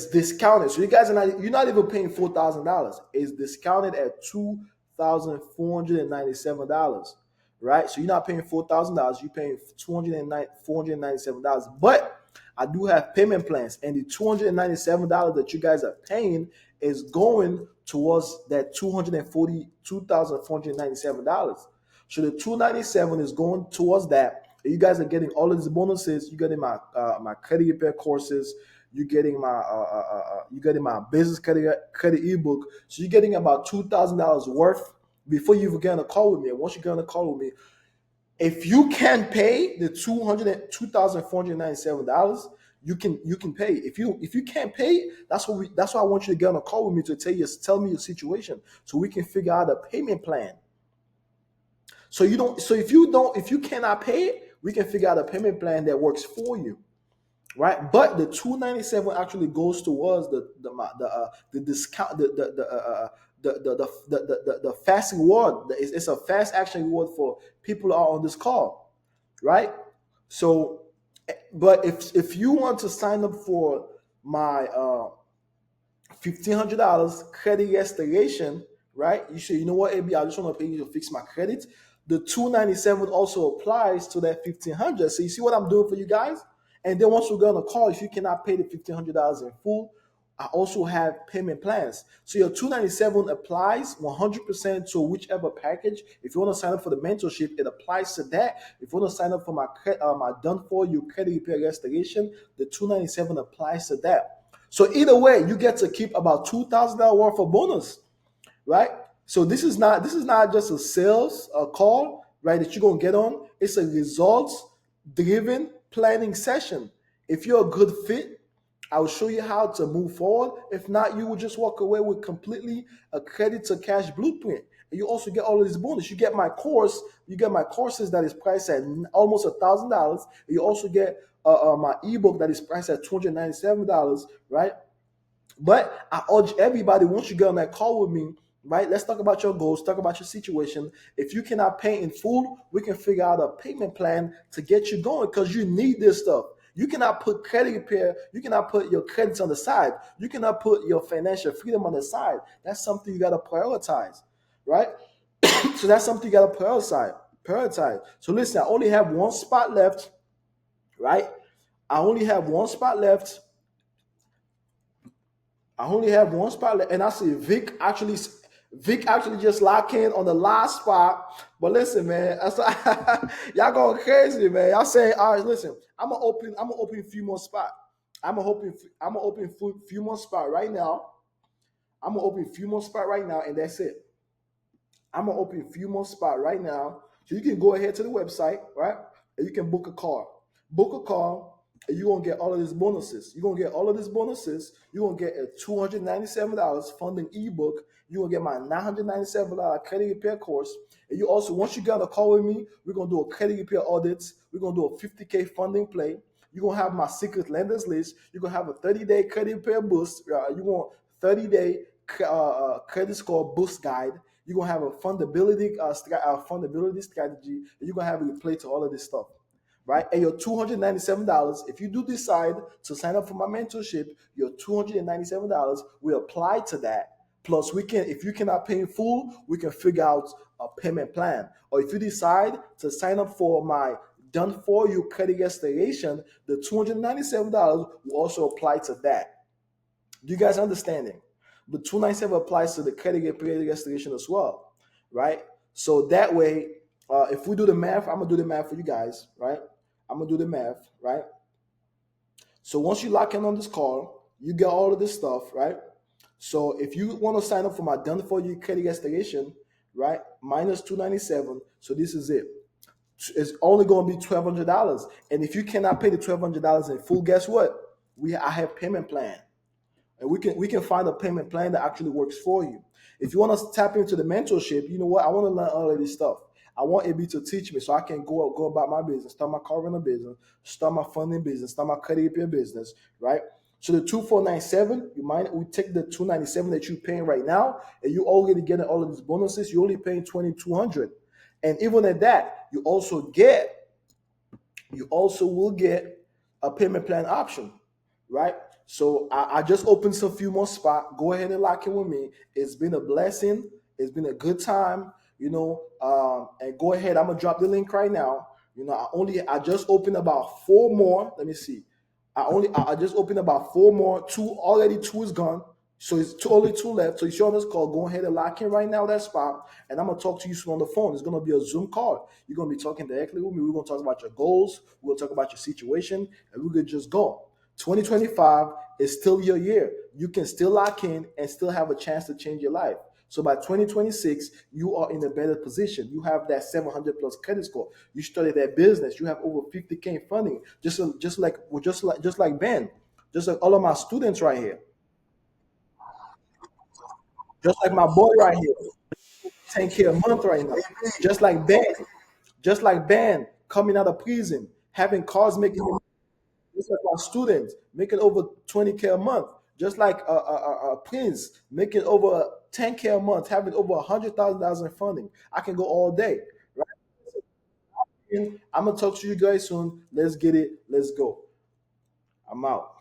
Speaker 1: discounted. So you guys are not you're not even paying $4,000. It's discounted at $2,497, right? So you're not paying $4,000. You're paying $497. But I do have payment plans, and the $297 that you guys are paying is going towards that $242,497. So the 297 is going towards that. You guys are getting all of these bonuses. You're getting my credit repair courses. You're getting my business credit ebook. So you're getting about $2,000 worth before you even get on a call with me. And once you get on a call with me, if you can pay the $2,497, you can pay. If you can't pay, that's why I want you to get on a call with me to tell me your situation so we can figure out a payment plan. So if you cannot pay it, we can figure out a payment plan that works for you, right? But the 297 actually goes towards the discount, the fast reward. It's a fast action reward for people who are on this call, right? So, but if you want to sign up for my $1,500 credit restoration, right? You say, you know what, AB, I just want to pay you to fix my credit. The 297 also applies to that 1,500. So you see what I'm doing for you guys? And then once we go on a call, if you cannot pay the $1,500 in full, I also have payment plans. So your 297 applies 100% to whichever package. If you want to sign up for the mentorship, it applies to that. If you want to sign up for my done for you credit repair restoration, the 297 applies to that. So either way, you get to keep about $2,000 worth of bonus, right? So this is not just a sales call, right? That you're gonna get on. It's a results driven planning session. If you're a good fit, I will show you how to move forward. If not, you will just walk away with completely a credit to cash blueprint. And you also get all of this bonus. You get my course. You get my courses that is priced at almost $1,000. You also get my ebook that is priced at $297, right? But I urge everybody, once you get on that call with me, right? Let's talk about your goals, talk about your situation. If you cannot pay in full, we can figure out a payment plan to get you going because you need this stuff. You cannot put credit repair, you cannot put your credits on the side. You cannot put your financial freedom on the side. That's something you got to prioritize, right? So that's something you got to prioritize. So listen, I only have one spot left, right? I only have one spot left. And I see Vic actually just locked in on the last spot. But listen, man, y'all going crazy, man. Y'all saying, all right, listen, I'm gonna open a few more spots. I'm gonna open a few more spots right now. I'm gonna open a few more spots right now, and that's it. I'm gonna open a few more spots right now. So you can go ahead to the website, right? And you can book a car. Book a car, and you're gonna get all of these bonuses. You're gonna get all of these bonuses. You're gonna get a $297 funding ebook. You're gonna get my $997 credit repair course. And you also, once you get on a call with me, we're gonna do a credit repair audit. We're gonna do a 50K funding play. You're gonna have my secret lenders list. You're gonna have a 30-day credit repair boost. You want 30-day credit score boost guide. You're gonna have a fundability strategy, and you're gonna have it play to all of this stuff, right? And your $297, if you do decide to sign up for my mentorship, your $297 will apply to that. Plus, if you cannot pay in full, we can figure out a payment plan. Or if you decide to sign up for my done for you credit restoration, the $297 will also apply to that. Do you guys understanding? The 297 applies to the credit repair restoration as well, right? So that way, if we do the math, I'm gonna do the math for you guys, right? I'm gonna do the math, right? So once you lock in on this call, you get all of this stuff, right? So if you want to sign up for my done for you credit restoration, right? Minus 297. So this is it. It's only going to be $1,200. And if you cannot pay the $1,200 in full, guess what? I have payment plan. and we can find a payment plan that actually works for you. If you want to tap into the mentorship, you know what? I want to learn all of this stuff. I want AB to teach me so I can go about my business, start my car rental business, start my funding business, start my credit repair business, right? So the 2497, you mind we take the 297 that you're paying right now, and you already getting all of these bonuses. You're only paying 2200, and even at that, you also will get a payment plan option, right? So I just opened some few more spot. Go ahead and lock in with me. It's been a blessing. It's been a good time, and go ahead. I'm gonna drop the link right now. I just opened about four more. Let me see. I just opened about four more. Two is gone. So it's only two left. So you're on this call. Go ahead and lock in right now that spot. And I'm gonna talk to you soon on the phone. It's gonna be a Zoom call. You're gonna be talking directly with me. We're gonna talk about your goals. We're gonna talk about your situation, and we're gonna just go. 2025 is still your year. You can still lock in and still have a chance to change your life. So by 2026, you are in a better position. You have that 700 plus credit score. You started that business. You have over 50K in funding. Just like Ben, just like all of my students right here, just like my boy right here, 10K a month right now. Just like Ben, just like Ben coming out of prison, having cars making him, just like my students making over 20K a month. Just like Prince making over 10K a month, having over $100,000 in funding. I can go all day. Right? I'm gonna talk to you guys soon. Let's get it. Let's go. I'm out.